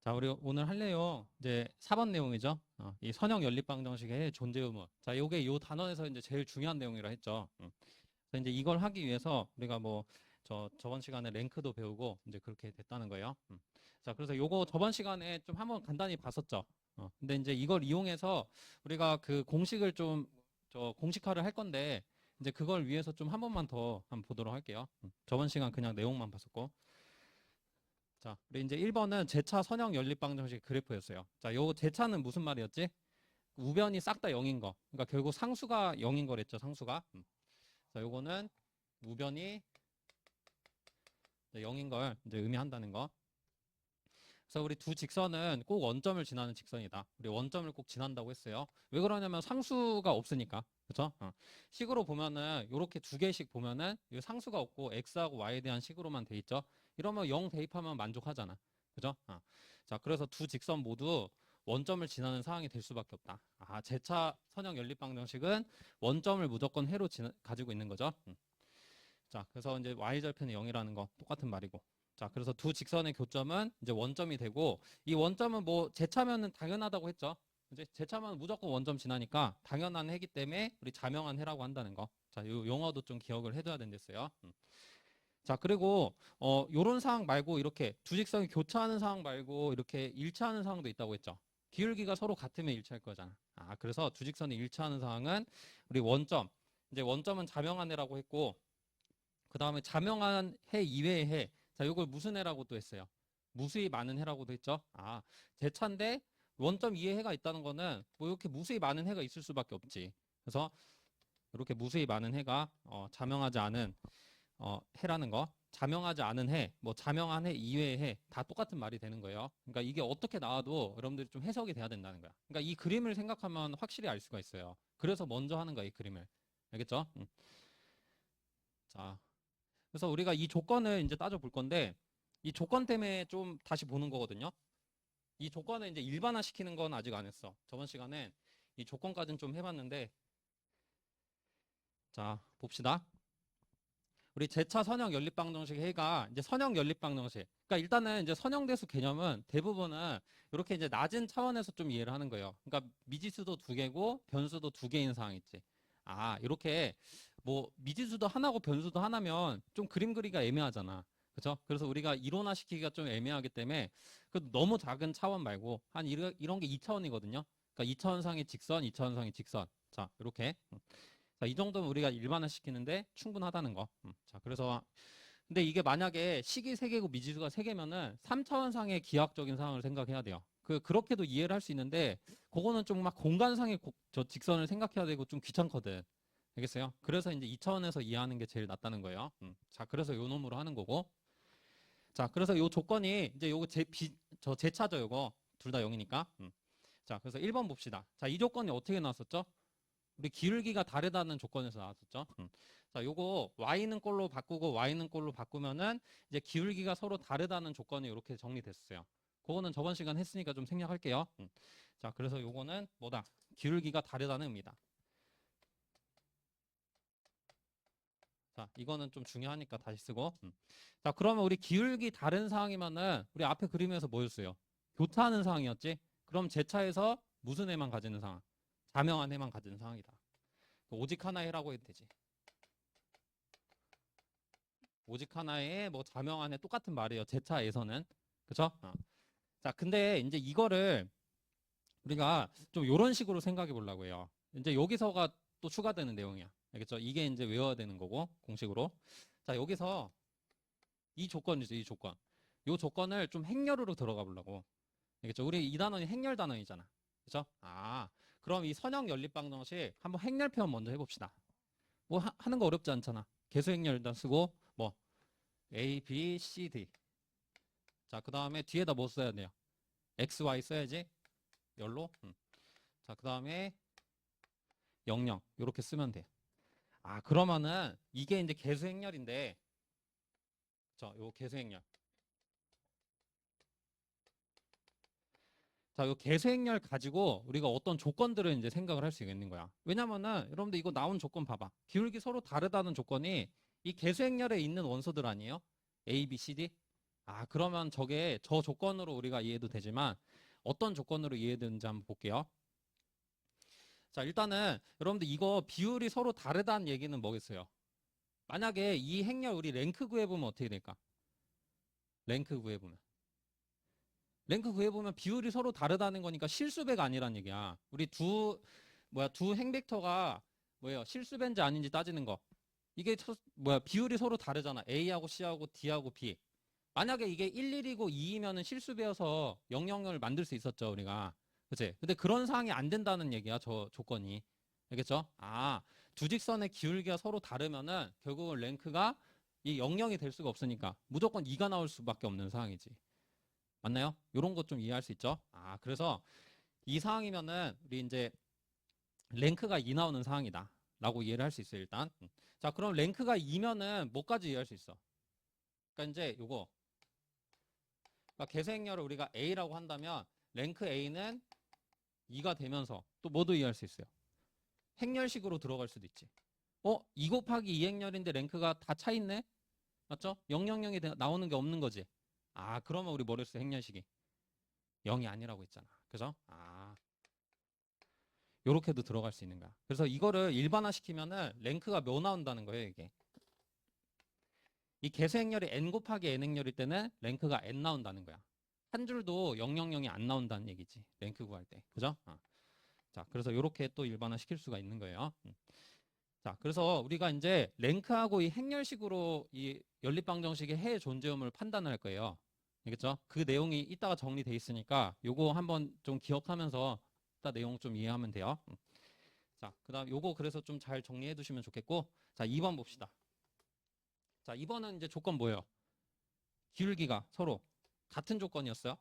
자, 우리 오늘 할 내용 이제 4번 내용이죠. 이 선형 연립방 정식의 존재 의무. 자, 요게 요 단원에서 이제 제일 중요한 내용이라 했죠. 그래서 이제 이걸 하기 위해서 우리가 뭐 저번 시간에 랭크도 배우고 이제 그렇게 됐다는 거예요. 자, 그래서 요거 저번 시간에 좀 한번 간단히 봤었죠. 근데 이제 이걸 이용해서 우리가 그 공식을 좀 공식화를 할 건데 이제 그걸 위해서 좀 한 번만 더 한번 보도록 할게요. 저번 시간 그냥 내용만 봤었고. 자, 우리 이제 1번은 제차 선형 연립방 정식 그래프였어요. 자, 요 제차는 무슨 말이었지? 우변이 싹 다 0인 거. 그러니까 결국 상수가 0인 거랬죠, 상수가. 자, 요거는 우변이 0인 걸 이제 의미한다는 거. 그래서 우리 두 직선은 꼭 원점을 지나는 직선이다. 우리 원점을 꼭 지난다고 했어요. 왜 그러냐면 상수가 없으니까. 그죠? 식으로 보면은 요렇게 두 개씩 보면은 이 상수가 없고 x하고 y에 대한 식으로만 돼 있죠. 이러면 0 대입하면 만족하잖아. 그죠? 자, 그래서 두 직선 모두 원점을 지나는 상황이 될 수밖에 없다. 제차 선형 연립방 정식은 원점을 무조건 해로 가지고 있는 거죠. 자, 그래서 이제 y절편이 0이라는 거 똑같은 말이고. 자, 그래서 두 직선의 교점은 이제 원점이 되고, 이 원점은 뭐 제차면은 당연하다고 했죠. 이제 제차면 무조건 원점 지나니까 당연한 해기 때문에 우리 자명한 해라고 한다는 거. 자, 요 용어도 좀 기억을 해둬야 된댔어요. 자, 그리고 요런 상황 말고 이렇게 두 직선이 교차하는 상황 말고 이렇게 일치하는 상황도 있다고 했죠. 기울기가 서로 같으면 일치할 거잖아. 그래서 두 직선이 일치하는 상황은 우리 원점, 이제 원점은 자명한 해라고 했고, 그 다음에 자명한 해 이외의 해. 자, 이걸 무슨 해라고 또 했어요? 무수히 많은 해라고도 했죠. 제 차인데 원점 이외의 해가 있다는 거는 뭐 이렇게 무수히 많은 해가 있을 수밖에 없지. 그래서 이렇게 무수히 많은 해가 자명하지 않은 해라는 거. 자명하지 않은 해, 뭐 자명한 해 이외의 해 다 똑같은 말이 되는 거예요. 그러니까 이게 어떻게 나와도 여러분들이 좀 해석이 돼야 된다는 거야. 그러니까 이 그림을 생각하면 확실히 알 수가 있어요. 그래서 먼저 하는 거야, 이 그림을. 알겠죠? 자, 그래서 우리가 이 조건을 이제 따져 볼 건데 이 조건 때문에 좀 다시 보는 거거든요. 이 조건을 이제 일반화 시키는 건 아직 안 했어. 저번 시간에 이 조건까지는 좀 해봤는데 자 봅시다. 우리 제차 선형 연립방 정식 해가 이제 선형 연립방 정식. 그러니까 일단은 이제 선형대수 개념은 대부분은 이렇게 이제 낮은 차원에서 좀 이해를 하는 거예요. 그러니까 미지수도 두 개고 변수도 두 개인 상황 있지. 이렇게 뭐 미지수도 하나고 변수도 하나면 좀 그림 그리기가 애매하잖아. 그죠? 그래서 우리가 이론화 시키기가 좀 애매하기 때문에 그 너무 작은 차원 말고 한 이런 게 2차원이거든요. 그러니까 2차원상의 직선, 2차원상의 직선. 자, 이렇게. 자, 이 정도면 우리가 일반화 시키는데 충분하다는 거. 자, 그래서 근데 이게 만약에 식이 3개고 미지수가 3개면은 3차원상의 기하학적인 상황을 생각해야 돼요. 그렇게도 이해를 할 수 있는데 그거는 좀 막 공간상의 저 직선을 생각해야 되고 좀 귀찮거든. 알겠어요? 그래서 이제 2차원에서 이해하는 게 제일 낫다는 거예요. 자, 그래서 요 놈으로 하는 거고. 자, 그래서 요 조건이 이제 요거 저 제차죠, 요거. 둘 다 0이니까. 자, 그래서 1번 봅시다. 자, 이 조건이 어떻게 나왔었죠? 우리 기울기가 다르다는 조건에서 나왔었죠. 자, 요거 y는 꼴로 바꾸고 y는 꼴로 바꾸면은 이제 기울기가 서로 다르다는 조건이 이렇게 정리됐어요. 그거는 저번 시간 했으니까 좀 생략할게요. 자, 그래서 요거는 뭐다? 기울기가 다르다는 의미다. 자, 이거는 좀 중요하니까 다시 쓰고. 자, 그러면 우리 기울기 다른 상황이면은 우리 앞에 그림에서 뭐였어요? 교차하는 상황이었지? 그럼 제 차에서 무슨 해만 가지는 상황? 자명한 해만 가지는 상황이다. 오직 하나의 해라고 해도 되지. 오직 하나의 뭐 자명안에 똑같은 말이에요. 제 차에서는. 그쵸? 자, 근데 이제 이거를 우리가 좀 이런 식으로 생각해 보려고 해요. 이제 여기서가 또 추가되는 내용이야. 알겠죠? 이게 이제 외워야 되는 거고, 공식으로. 자, 여기서 이 조건이죠, 이 조건. 이 조건을 좀 행렬으로 들어가 보려고. 알겠죠? 우리 이 단원이 행렬 단원이잖아. 그죠? 그럼 이 선형 연립방 정식 한번 행렬 표현 먼저 해봅시다. 뭐 하는 거 어렵지 않잖아. 개수 행렬 일단 쓰고, 뭐, A, B, C, D. 자, 그 다음에 뒤에다 뭐 써야 돼요? X, Y 써야지. 열로. 자, 그 다음에 00. 이렇게 쓰면 돼. 그러면은 이게 이제 개수행렬인데, 요 개수행렬. 자, 요 개수행렬 가지고 우리가 어떤 조건들을 이제 생각을 할 수 있는 거야. 왜냐면은 여러분들 이거 나온 조건 봐봐. 기울기 서로 다르다는 조건이 이 개수행렬에 있는 원소들 아니에요? A, B, C, D. 그러면 저게 저 조건으로 우리가 이해도 되지만 어떤 조건으로 이해되는지 한번 볼게요. 자, 일단은 여러분들 이거 비율이 서로 다르다는 얘기는 뭐겠어요? 만약에 이 행렬 우리 랭크 구해보면 어떻게 될까? 랭크 구해보면. 랭크 구해보면 비율이 서로 다르다는 거니까 실수배가 아니란 얘기야. 우리 두 행벡터가 실수배인지 아닌지 따지는 거. 이게 비율이 서로 다르잖아. A하고 C하고 D하고 B. 만약에 이게 11이고 2이면은 실수배여서 000을 만들 수 있었죠, 우리가. 그치? 근데 그런 상황이 안 된다는 얘기야, 저 조건이. 알겠죠? 두 직선의 기울기가 서로 다르면은 결국은 랭크가 이 00이 될 수가 없으니까 무조건 2가 나올 수밖에 없는 상황이지. 맞나요? 이런 것 좀 이해할 수 있죠? 그래서 이 상황이면은 우리 이제 랭크가 2 나오는 상황이다. 라고 이해를 할 수 있어요, 일단. 자, 그럼 랭크가 2면은 뭐까지 이해할 수 있어? 그러니까 이제 요거. 그러니까 개수행렬을 우리가 A라고 한다면 랭크 A는 2가 되면서 또 뭐도 이해할 수 있어요? 행렬식으로 들어갈 수도 있지. 2 곱하기 2 행렬인데 랭크가 다 차 있네? 맞죠? 000이 나오는 게 없는 거지. 그러면 우리 뭐랬어, 행렬식이? 0이 아니라고 했잖아. 그죠? 요렇게도 들어갈 수 있는 거야. 그래서 이거를 일반화시키면은 랭크가 몇 나온다는 거예요, 이게. 이 개수 행렬이 n 곱하기 n 행렬일 때는 랭크가 n 나온다는 거야. 한 줄도 000이 안 나온다는 얘기지. 랭크 구할 때. 그죠? 자, 그래서 이렇게 또 일반화 시킬 수가 있는 거예요. 자, 그래서 우리가 이제 랭크하고 이 행렬식으로 이 연립방정식의 해 존재음을 판단을 할 거예요. 알겠죠? 그 내용이 이따가 정리돼 있으니까 요거 한번 좀 기억하면서 이따 내용 좀 이해하면 돼요. 자, 그다음 요거 그래서 좀 잘 정리해 두시면 좋겠고, 자, 2번 봅시다. 자, 2번은 이제 조건 뭐예요? 기울기가 서로 같은 조건이었어요.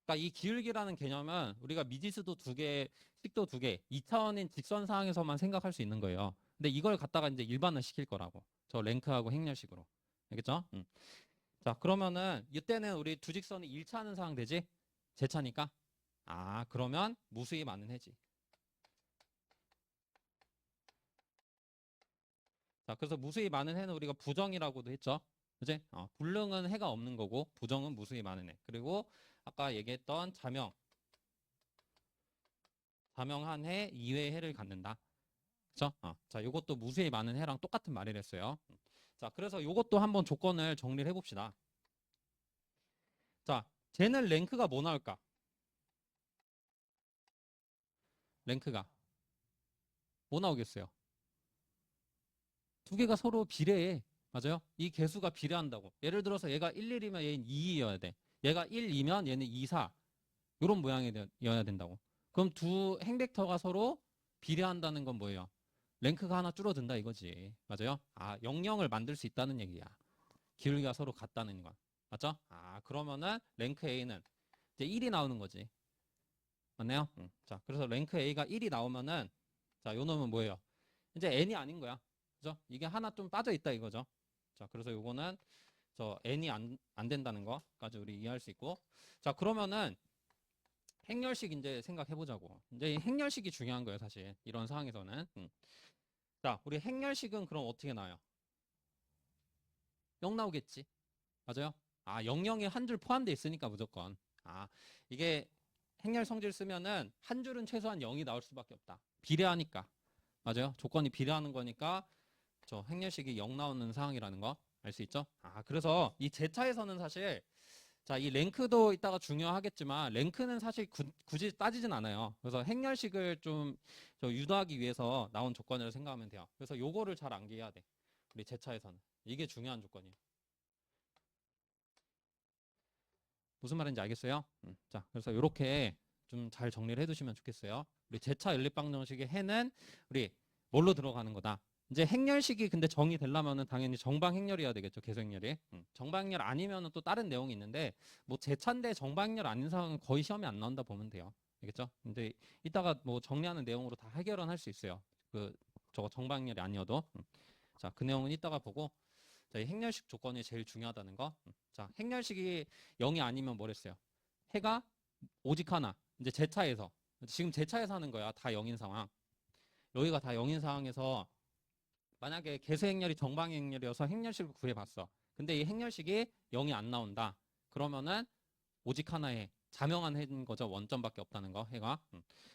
그러니까 이 기울기라는 개념은 우리가 미지수도 두 개, 식도 두 개, 2차원인 직선 상황에서만 생각할 수 있는 거예요. 근데 이걸 갖다가 이제 일반화 시킬 거라고. 저 랭크하고 행렬식으로. 알겠죠? 자, 그러면은 이때는 우리 두 직선이 1차 하는 상황 되지? 제차니까. 그러면 무수히 많은 해지. 자, 그래서 무수히 많은 해는 우리가 부정이라고도 했죠. 그지? 불능은 해가 없는 거고, 부정은 무수히 많은 해. 그리고 아까 얘기했던 자명한 해 2회 해를 갖는다. 그쵸? 자, 요것도 무수히 많은 해랑 똑같은 말을 했어요. 자, 그래서 요것도 한번 조건을 정리를 해봅시다. 자, 쟤는 랭크가 뭐 나올까? 랭크가 뭐 나오겠어요? 두 개가 서로 비례해. 맞아요? 이 개수가 비례한다고. 예를 들어서 얘가 1, 1이면 얘는 2이어야 돼. 얘가 1, 2면 얘는 2, 4. 이런 모양이어야 된다고. 그럼 두 행벡터가 서로 비례한다는 건 뭐예요? 랭크가 하나 줄어든다 이거지. 맞아요? 00을 만들 수 있다는 얘기야. 기울기가 서로 같다는 건. 맞죠? 그러면은 랭크 A는 이제 1이 나오는 거지. 맞나요? 자, 그래서 랭크 A가 1이 나오면은 자, 요 놈은 뭐예요? 이제 n이 아닌 거야. 그죠? 이게 하나 좀 빠져 있다 이거죠. 자, 그래서 요거는 저 n이 안 된다는 거까지 우리 이해할 수 있고. 자, 그러면은 행렬식 이제 생각해 보자고. 이제 이 행렬식이 중요한 거예요, 사실. 이런 상황에서는. 자, 우리 행렬식은 그럼 어떻게 나와요? 0 나오겠지. 맞아요? 00이 한 줄 포함되어 있으니까 무조건. 이게 행렬 성질 쓰면은 한 줄은 최소한 0이 나올 수밖에 없다. 비례하니까. 맞아요? 조건이 비례하는 거니까 저 행렬식이 0 나오는 상황이라는 거 알 수 있죠? 그래서 이 제차에서는 사실 자, 이 랭크도 이따가 중요하겠지만 랭크는 사실 굳이 따지진 않아요. 그래서 행렬식을 좀 유도하기 위해서 나온 조건이라고 생각하면 돼요. 그래서 요거를 잘 암기해야 돼. 우리 제차에서는. 이게 중요한 조건이에요. 무슨 말인지 알겠어요? 자, 그래서 이렇게 좀 잘 정리를 해두시면 좋겠어요. 우리 제차 연립방정식의 해는 우리 뭘로 들어가는 거다. 이제 행렬식이 근데 정의 되려면은 당연히 정방행렬이어야 되겠죠. 계수행렬이. 정방행렬 아니면은 또 다른 내용이 있는데 뭐 제차인데 정방행렬 아닌 상황은 거의 시험에 안 나온다 보면 돼요. 알겠죠? 근데 이따가 뭐 정리하는 내용으로 다 해결은 할 수 있어요. 저거 정방행렬이 아니어도. 자, 그 내용은 이따가 보고 자, 이 행렬식 조건이 제일 중요하다는 거. 자, 행렬식이 0이 아니면 뭐랬어요? 해가 오직 하나. 이제 제차에서 지금 제차에서 하는 거야. 다 0인 상황. 여기가 다 0인 상황에서 만약에 개수 행렬이 정방의 행렬이어서 행렬식을 구해봤어. 근데 이 행렬식이 0이 안 나온다. 그러면은 오직 하나의 자명한 해인 거죠. 원점밖에 없다는 거, 해가.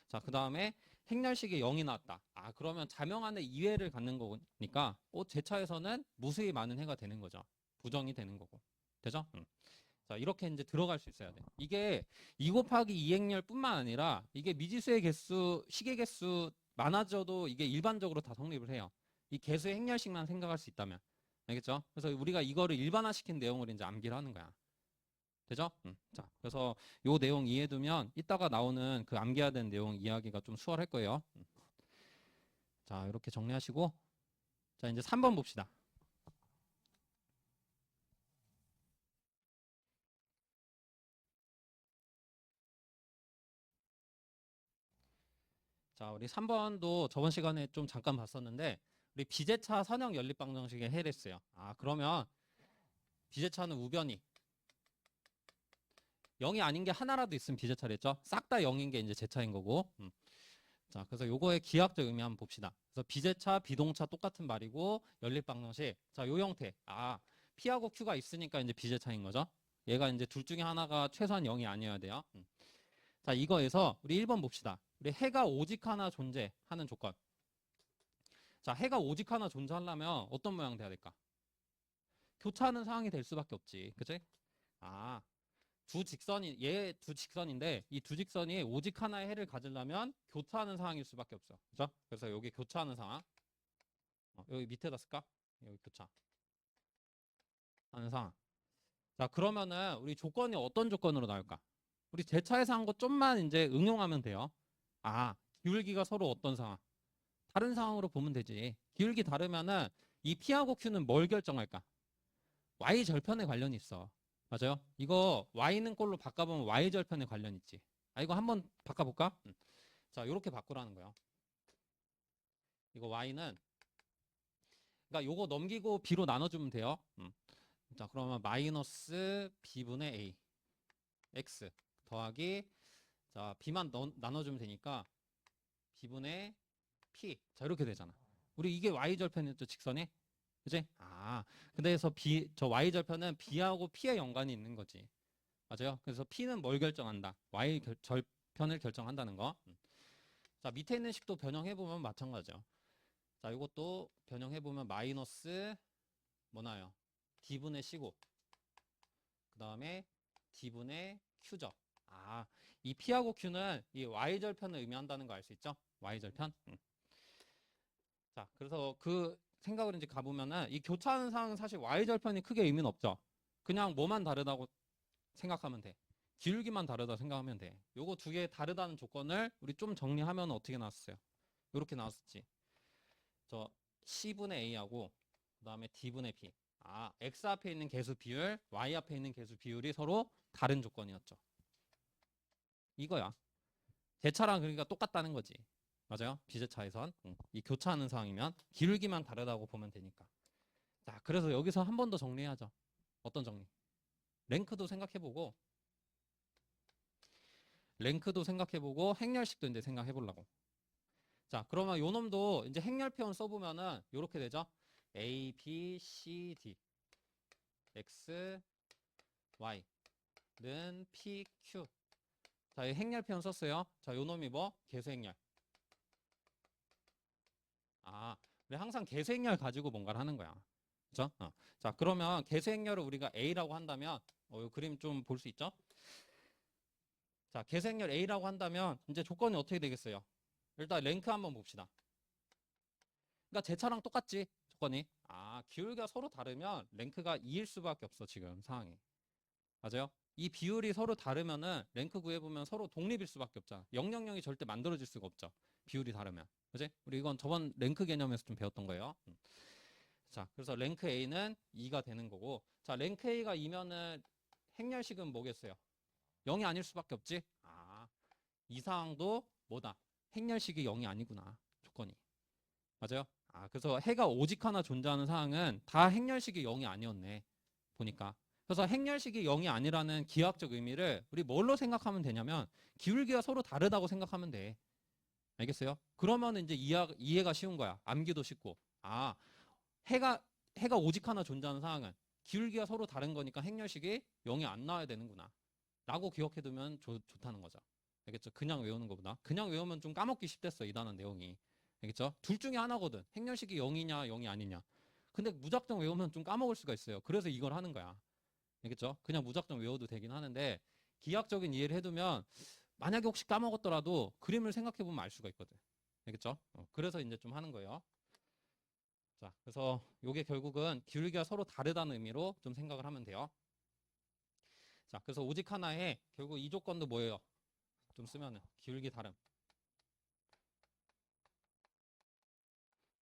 자, 그 다음에 행렬식이 0이 나왔다. 아, 그러면 자명한의 이외를 갖는 거니까 제 차에서는 무수히 많은 해가 되는 거죠. 부정이 되는 거고. 되죠? 자, 이렇게 이제 들어갈 수 있어야 돼. 이게 2 곱하기 2 행렬뿐만 아니라 이게 미지수의 개수, 식의 개수 많아져도 이게 일반적으로 다 성립을 해요. 이 개수의 행렬식만 생각할 수 있다면. 알겠죠? 그래서 우리가 이거를 일반화시킨 내용을 이제 암기를 하는 거야. 되죠? 자, 그래서 요 내용 이해해두면 이따가 나오는 그 암기해야 되는 내용 이야기가 좀 수월할 거예요. 자, 이렇게 정리하시고 자, 이제 3번 봅시다. 자, 우리 3번도 저번 시간에 좀 잠깐 봤었는데 우리 비제차 선형 연립 방정식에 해랬어요. 아, 그러면 비제차는 우변이 0이 아닌 게 하나라도 있으면 비제차랬죠. 싹 다 0인 게 이제 제차인 거고. 자, 그래서 요거의 기하학적 의미 한번 봅시다. 그래서 비제차, 비동차 똑같은 말이고 연립 방정식. 자, 요 형태. 아, P하고 Q가 있으니까 이제 비제차인 거죠. 얘가 이제 둘 중에 하나가 최소한 0이 아니어야 돼요. 자, 이거에서 우리 1번 봅시다. 우리 해가 오직 하나 존재하는 조건. 자, 해가 오직 하나 존재하려면 어떤 모양 돼야 될까? 교차하는 상황이 될 수밖에 없지. 그치? 아, 얘 두 직선인데 이 두 직선이 오직 하나의 해를 가지려면 교차하는 상황일 수밖에 없어. 그죠? 그래서 여기 교차하는 상황. 여기 밑에다 쓸까? 여기 교차하는 상황. 자, 그러면은 우리 조건이 어떤 조건으로 나올까? 우리 제차에서 한 거 좀만 이제 응용하면 돼요. 아, 기울기가 서로 어떤 상황? 다른 상황으로 보면 되지. 기울기 다르면은 이 P하고 Q는 뭘 결정할까? Y 절편에 관련이 있어. 맞아요? 이거 Y는 꼴로 바꿔보면 Y 절편에 관련 있지. 아, 이거 한번 바꿔볼까? 자, 이렇게 바꾸라는 거예요. 이거 Y는 그러니까 요거 넘기고 B로 나눠주면 돼요. 자, 그러면 마이너스 B분의 A X 더하기 자, B만 나눠주면 되니까 B분의 P 자, 이렇게 되잖아. 우리 이게 Y절편이었죠, 직선에? 그지? 아, 근데서 저 Y절편은 B하고 P의 연관이 있는 거지. 맞아요? 그래서 P는 뭘 결정한다? 절편을 결정한다는 거. 자, 밑에 있는 식도 변형해보면 마찬가지죠. 자, 이것도 변형해보면 마이너스 뭐나요? D분의 C고 그 다음에 D분의 Q죠. 아, 이 P하고 Q는 이 Y절편을 의미한다는 거 알 수 있죠? Y절편. 자, 그래서 그 생각을 이제 가보면은 이 교차하는 상황은 사실 Y절편이 크게 의미는 없죠. 그냥 뭐만 다르다고 생각하면 돼. 기울기만 다르다 생각하면 돼. 요거 두 개 다르다는 조건을 우리 좀 정리하면 어떻게 나왔어요? 이렇게 나왔었지. 저 C분의 A하고 그 다음에 D분의 B. 아, X 앞에 있는 개수 비율, Y 앞에 있는 개수 비율이 서로 다른 조건이었죠. 이거야. 제차랑 그러니까 똑같다는 거지. 맞아요? 비제차에선. 이 교차하는 상황이면 기울기만 다르다고 보면 되니까. 자, 그래서 여기서 한 번 더 정리하죠. 어떤 정리? 랭크도 생각해보고 행렬식도 이제 생각해보려고. 자, 그러면 요 놈도 이제 행렬 표현 써보면은 요렇게 되죠. A, B, C, D X, Y는 P, Q. 자, 이 행렬 표현 썼어요. 자, 요 놈이 뭐? 개수 행렬. 아, 우리 항상 개수 행렬 가지고 뭔가를 하는 거야. 그죠? 자, 그러면 개수 행렬을 우리가 A라고 한다면 요 그림 좀 볼 수 있죠? 자, 개수 행렬 A라고 한다면 이제 조건이 어떻게 되겠어요? 일단 랭크 한번 봅시다. 그러니까 제 차랑 똑같지 조건이. 아, 기울기가 서로 다르면 랭크가 2일 수밖에 없어 지금 상황이. 맞아요? 이 비율이 서로 다르면은 랭크 구해보면 서로 독립일 수밖에 없잖아. 000이 절대 만들어질 수가 없죠. 비율이 다르면. 그지? 우리 이건 저번 랭크 개념에서 좀 배웠던 거예요. 자, 그래서 랭크 A는 2가 되는 거고. 자, 랭크 A가 2면은 행렬식은 뭐겠어요? 0이 아닐 수밖에 없지? 아, 이 상황도 뭐다? 행렬식이 0이 아니구나. 조건이. 맞아요? 아, 그래서 해가 오직 하나 존재하는 상황은 다 행렬식이 0이 아니었네. 보니까. 그래서 행렬식이 0이 아니라는 기하학적 의미를 우리 뭘로 생각하면 되냐면 기울기가 서로 다르다고 생각하면 돼. 알겠어요? 그러면 이제 이해가 쉬운 거야. 암기도 쉽고. 아, 해가 오직 하나 존재하는 상황은 기울기가 서로 다른 거니까 행렬식이 0이 안 나와야 되는구나 라고 기억해두면 좋다는 거죠. 알겠죠? 그냥 외우는 것보다. 그냥 외우면 좀 까먹기 쉽댔어, 이 단원 내용이. 알겠죠? 둘 중에 하나거든. 행렬식이 0이냐 0이 아니냐. 근데 무작정 외우면 좀 까먹을 수가 있어요. 그래서 이걸 하는 거야. 알겠죠? 그냥 무작정 외워도 되긴 하는데 기하학적인 이해를 해두면 만약에 혹시 까먹었더라도 그림을 생각해보면 알 수가 있거든. 알겠죠? 그래서 이제 좀 하는 거예요. 자, 그래서 이게 결국은 기울기가 서로 다르다는 의미로 좀 생각을 하면 돼요. 자, 그래서 오직 하나에 결국 이 조건도 뭐예요? 좀 쓰면은 기울기 다름.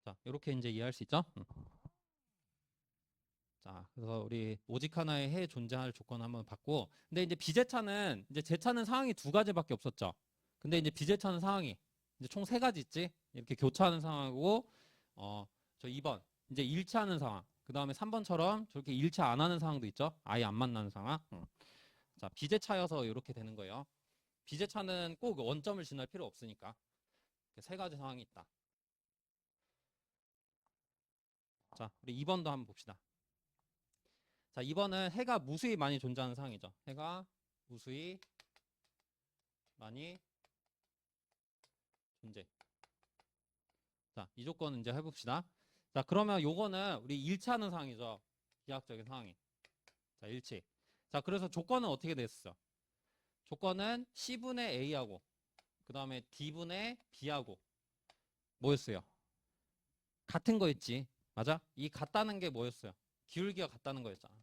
자, 이렇게 이제 이해할 수 있죠? 자, 그래서 우리 오직 하나의 해 존재할 조건 한번 봤고, 근데 이제 비제차는 이제 제차는 상황이 두 가지밖에 없었죠. 근데 이제 비제차는 상황이 이제 총 세 가지 있지. 이렇게 교차하는 상황이고, 저 2번 이제 일치하는 상황. 그 다음에 3번처럼 저렇게 일치 안 하는 상황도 있죠. 아예 안 만나는 상황. 자, 비제차여서 이렇게 되는 거예요. 비제차는 꼭 원점을 지날 필요 없으니까 세 가지 상황이 있다. 자, 우리 2번도 한번 봅시다. 자, 2번은 해가 무수히 많이 존재하는 상황이죠. 해가 무수히 많이 존재. 자, 이 조건은 이제 해봅시다. 자, 그러면 요거는 우리 일치하는 상황이죠. 기하학적인 상황이. 자, 일치. 자, 그래서 조건은 어떻게 됐어? 조건은 C분의 A하고 그 다음에 D분의 B하고 뭐였어요? 같은 거였지. 맞아? 이 같다는 게 뭐였어요? 기울기가 같다는 거였잖아.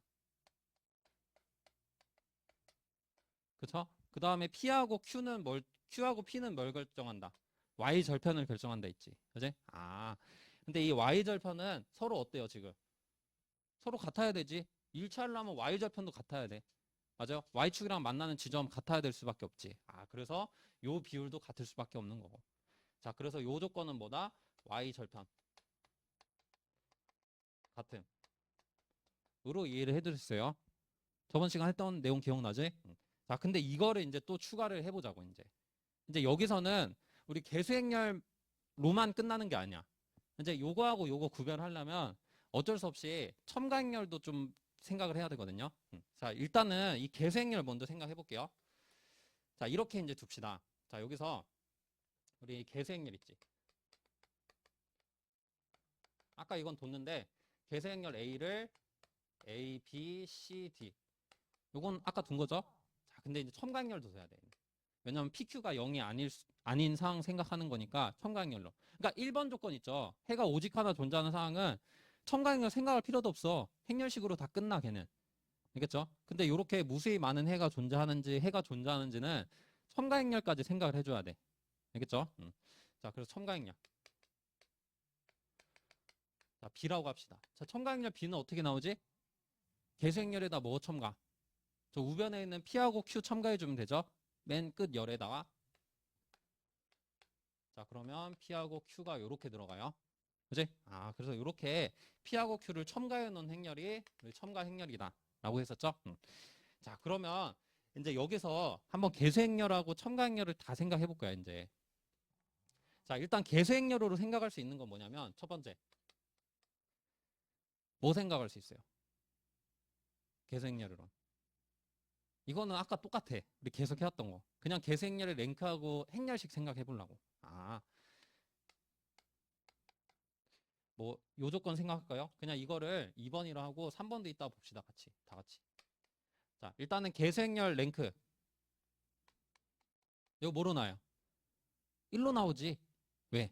그쵸? 그 다음에 P하고 Q하고 P는 뭘 결정한다? Y 절편을 결정한다 했지. 그지? 아. 근데 이 Y 절편은 서로 어때요, 지금? 서로 같아야 되지. 일치하려면 Y 절편도 같아야 돼. 맞아요? Y축이랑 만나는 지점 같아야 될 수밖에 없지. 아, 그래서 요 비율도 같을 수밖에 없는 거고. 자, 그래서 요 조건은 뭐다? Y 절편. 같음. 으로 이해를 해드렸어요. 저번 시간 했던 내용 기억나지? 응. 자, 근데 이거를 이제 또 추가를 해보자고, 이제. 이제 여기서는 우리 계수행렬로만 끝나는 게 아니야. 이제 요거하고 요거 구별하려면 어쩔 수 없이 첨가행렬도 좀 생각을 해야 되거든요. 자, 일단은 이 계수행렬 먼저 생각해 볼게요. 자, 이렇게 이제 둡시다. 자, 여기서 우리 계수행렬 있지. 아까 이건 뒀는데 계수행렬 A를 A, B, C, D. 요건 아까 둔 거죠? 자, 근데 이제 첨가행렬도 써야 돼. 왜냐면 PQ가 0이 아닌 상황 생각하는 거니까 첨가행렬로. 그러니까 1번 조건 있죠. 해가 오직 하나 존재하는 상황은 첨가행렬 생각할 필요도 없어. 행렬식으로 다 끝나 걔는. 알겠죠? 근데 이렇게 무수히 많은 해가 존재하는지는 첨가행렬까지 생각을 해줘야 돼. 알겠죠? 자, 그래서 첨가행렬. 자, B라고 합시다. 자, 첨가행렬 B는 어떻게 나오지? 계수행렬에다 뭐 첨가? 저 우변에 있는 P하고 Q 첨가해주면 되죠? 맨 끝 열에다가. 자, 그러면 P하고 Q가 이렇게 들어가요. 그지? 아, 그래서 이렇게 P하고 Q를 첨가해 놓은 행렬이 우리 첨가 행렬이다. 라고 했었죠? 자, 그러면 이제 여기서 한번 계수행렬하고 첨가행렬을 다 생각해 볼 거야, 이제. 자, 일단 계수행렬로 생각할 수 있는 건 뭐냐면 첫 번째. 뭐 생각할 수 있어요? 계수행렬으로. 이거는 아까 똑같아. 우리 계속 해왔던 거. 그냥 계수행렬의 랭크하고 행렬식 생각해 보려고. 아, 뭐, 요 조건 생각할까요? 그냥 이거를 2번이라 하고 3번도 이따 봅시다. 같이. 다 같이. 자, 일단은 계수행렬 랭크. 이거 뭐로 나요? 1로 나오지. 왜?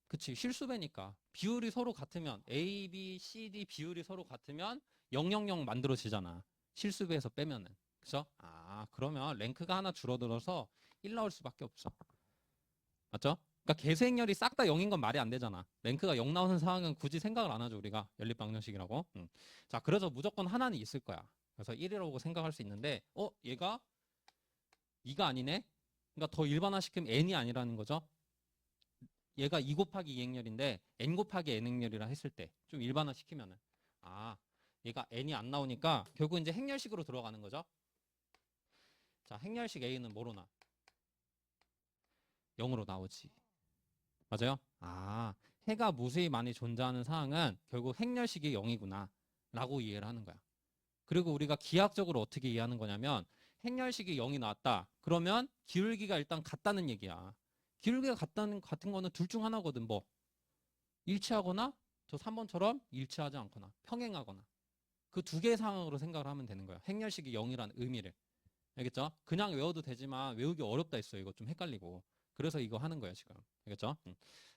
그치. 실수배니까. 비율이 서로 같으면 A, B, C, D 비율이 서로 같으면 000 만들어지잖아. 실수배에서 빼면은. 그죠? 아, 그러면 랭크가 하나 줄어들어서 1 나올 수밖에 없어. 맞죠? 그러니까 계수행렬이 싹 다 0인 건 말이 안 되잖아. 랭크가 0 나오는 상황은 굳이 생각을 안 하죠, 우리가. 연립방정식이라고. 자, 그래서 무조건 하나는 있을 거야. 그래서 1이라고 생각할 수 있는데, 얘가 2가 아니네? 그러니까 더 일반화시키면 n이 아니라는 거죠. 얘가 2 곱하기 2 행렬인데 n 곱하기 n 행렬이라 했을 때 좀 일반화시키면은 아, 얘가 n이 안 나오니까 결국 이제 행렬식으로 들어가는 거죠. 자, 행렬식 a는 뭐로 나? 0으로 나오지. 맞아요? 아, 해가 무수히 많이 존재하는 상황은 결국 행렬식이 0이구나 라고 이해를 하는 거야. 그리고 우리가 기하학적으로 어떻게 이해하는 거냐면 행렬식이 0이 나왔다. 그러면 기울기가 일단 같다는 얘기야. 기울기가 같은 거는 둘 중 하나거든. 뭐 일치하거나 저 3번처럼 일치하지 않거나 평행하거나 그 두 개의 상황으로 생각을 하면 되는 거야. 행렬식이 0이라는 의미를. 알겠죠? 그냥 외워도 되지만 외우기 어렵다 했어요. 이거 좀 헷갈리고. 그래서 이거 하는 거예요, 지금. 알겠죠?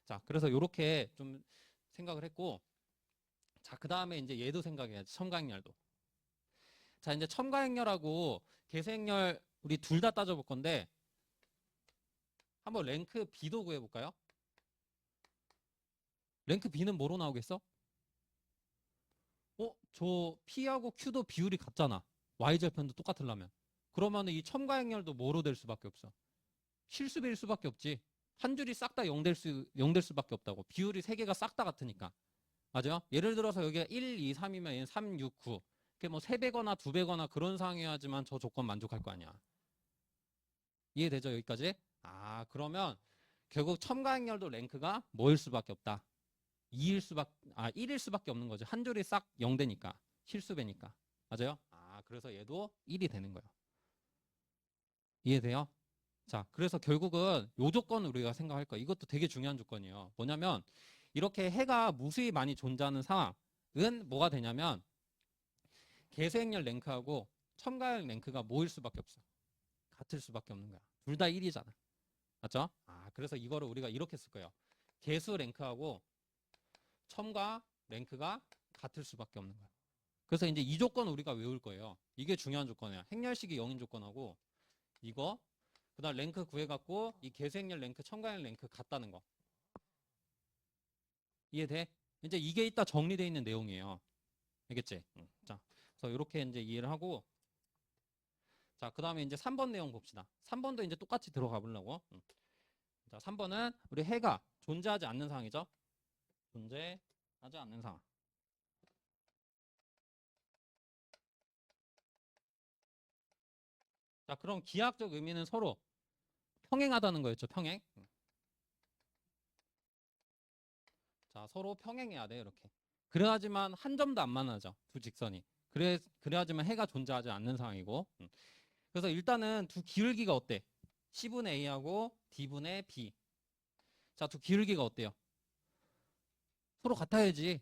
자, 그래서 이렇게 좀 생각을 했고, 자, 그 다음에 이제 얘도 생각해야지. 첨가행렬도. 자, 이제 첨가행렬하고 계수행렬 우리 둘 다 따져볼 건데, 한번 랭크 B도 구해볼까요? 랭크 B는 뭐로 나오겠어? 저 P하고 Q도 비율이 같잖아. Y절편도 똑같으려면. 그러면 이 첨가행렬도 뭐로 될 수밖에 없어? 실수배일 수밖에 없지. 한 줄이 싹 다 0 될 수밖에 없다고. 비율이 세 개가 싹 다 같으니까. 맞아요? 예를 들어서 여기가 1, 2, 3이면 얘는 3, 6, 9. 그게 뭐 3배거나 2배거나 그런 상황이어야지만 저 조건 만족할 거 아니야. 이해되죠? 여기까지? 아, 그러면 결국 첨가행렬도 랭크가 뭐일 수밖에 없다. 1일 수밖에 없는 거죠. 한 줄이 싹 0 되니까. 실수배니까. 맞아요? 아, 그래서 얘도 1이 되는 거예요. 이해돼요? 자, 그래서 결국은 요 조건을 우리가 생각할 거야. 이것도 되게 중요한 조건이에요. 뭐냐면 이렇게 해가 무수히 많이 존재하는 상황은 뭐가 되냐면 계수행렬 랭크하고 첨가형 랭크가 뭐일 수밖에 없어. 같을 수밖에 없는 거야. 둘 다 1이잖아. 맞죠? 아, 그래서 이거를 우리가 이렇게 쓸 거예요. 계수 랭크하고 첨가 랭크가 같을 수밖에 없는 거야. 그래서 이제 이 조건 우리가 외울 거예요. 이게 중요한 조건이야. 행렬식이 0인 조건하고 이거 그다음 랭크 구해갖고 이 계수행렬 랭크 첨가형 랭크 같다는 거. 이해돼? 이제 이게 이따 정리되어 있는 내용이에요. 알겠지? 자, 그래서 이렇게 이제 이해를 하고, 자, 그 다음에 이제 3번 내용 봅시다. 3번도 이제 똑같이 들어가 보려고. 자, 3번은 우리 해가 존재하지 않는 상황이죠. 존재하지 않는 상황. 자, 그럼 기하학적 의미는 서로 평행하다는 거였죠. 평행. 자, 서로 평행해야 돼. 이렇게. 그래야지만 한 점도 안 만나죠. 두 직선이. 그래야지만 해가 존재하지 않는 상황이고. 그래서 일단은 두 기울기가 어때? C분의 A하고 D분의 B. 자, 두 기울기가 어때요? 서로 같아야지.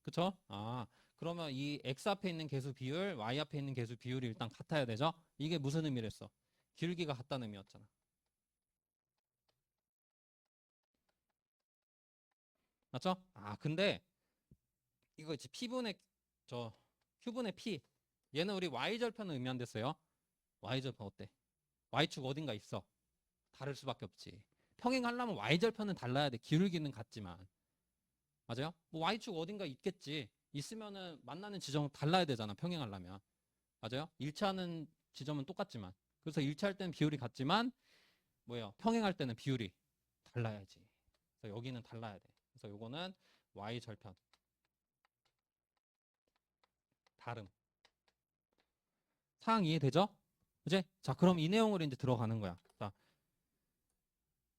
그쵸? 아, 그러면 이 X 앞에 있는 계수 비율, Y 앞에 있는 계수 비율이 일단 같아야 되죠? 이게 무슨 의미랬어? 기울기가 같다는 의미였잖아. 맞죠? 아, 근데 이거 있지. Q분의 P. 얘는 우리 Y절편을 의미한댔어요. Y절편 어때? Y축 어딘가 있어. 다를 수밖에 없지. 평행하려면 Y절편은 달라야 돼. 기울기는 같지만. 맞아요? 뭐 Y축 어딘가 있겠지. 있으면은 만나는 지점 달라야 되잖아. 평행하려면. 맞아요? 일치하는 지점은 똑같지만. 그래서 일치할 때는 비율이 같지만 뭐예요? 평행할 때는 비율이 달라야지. 그래서 여기는 달라야 돼. 그래서 요거는 Y절편. 다름. 상황 이해되죠? 이제 자, 그럼 이 내용으로 이제 들어가는 거야. 자,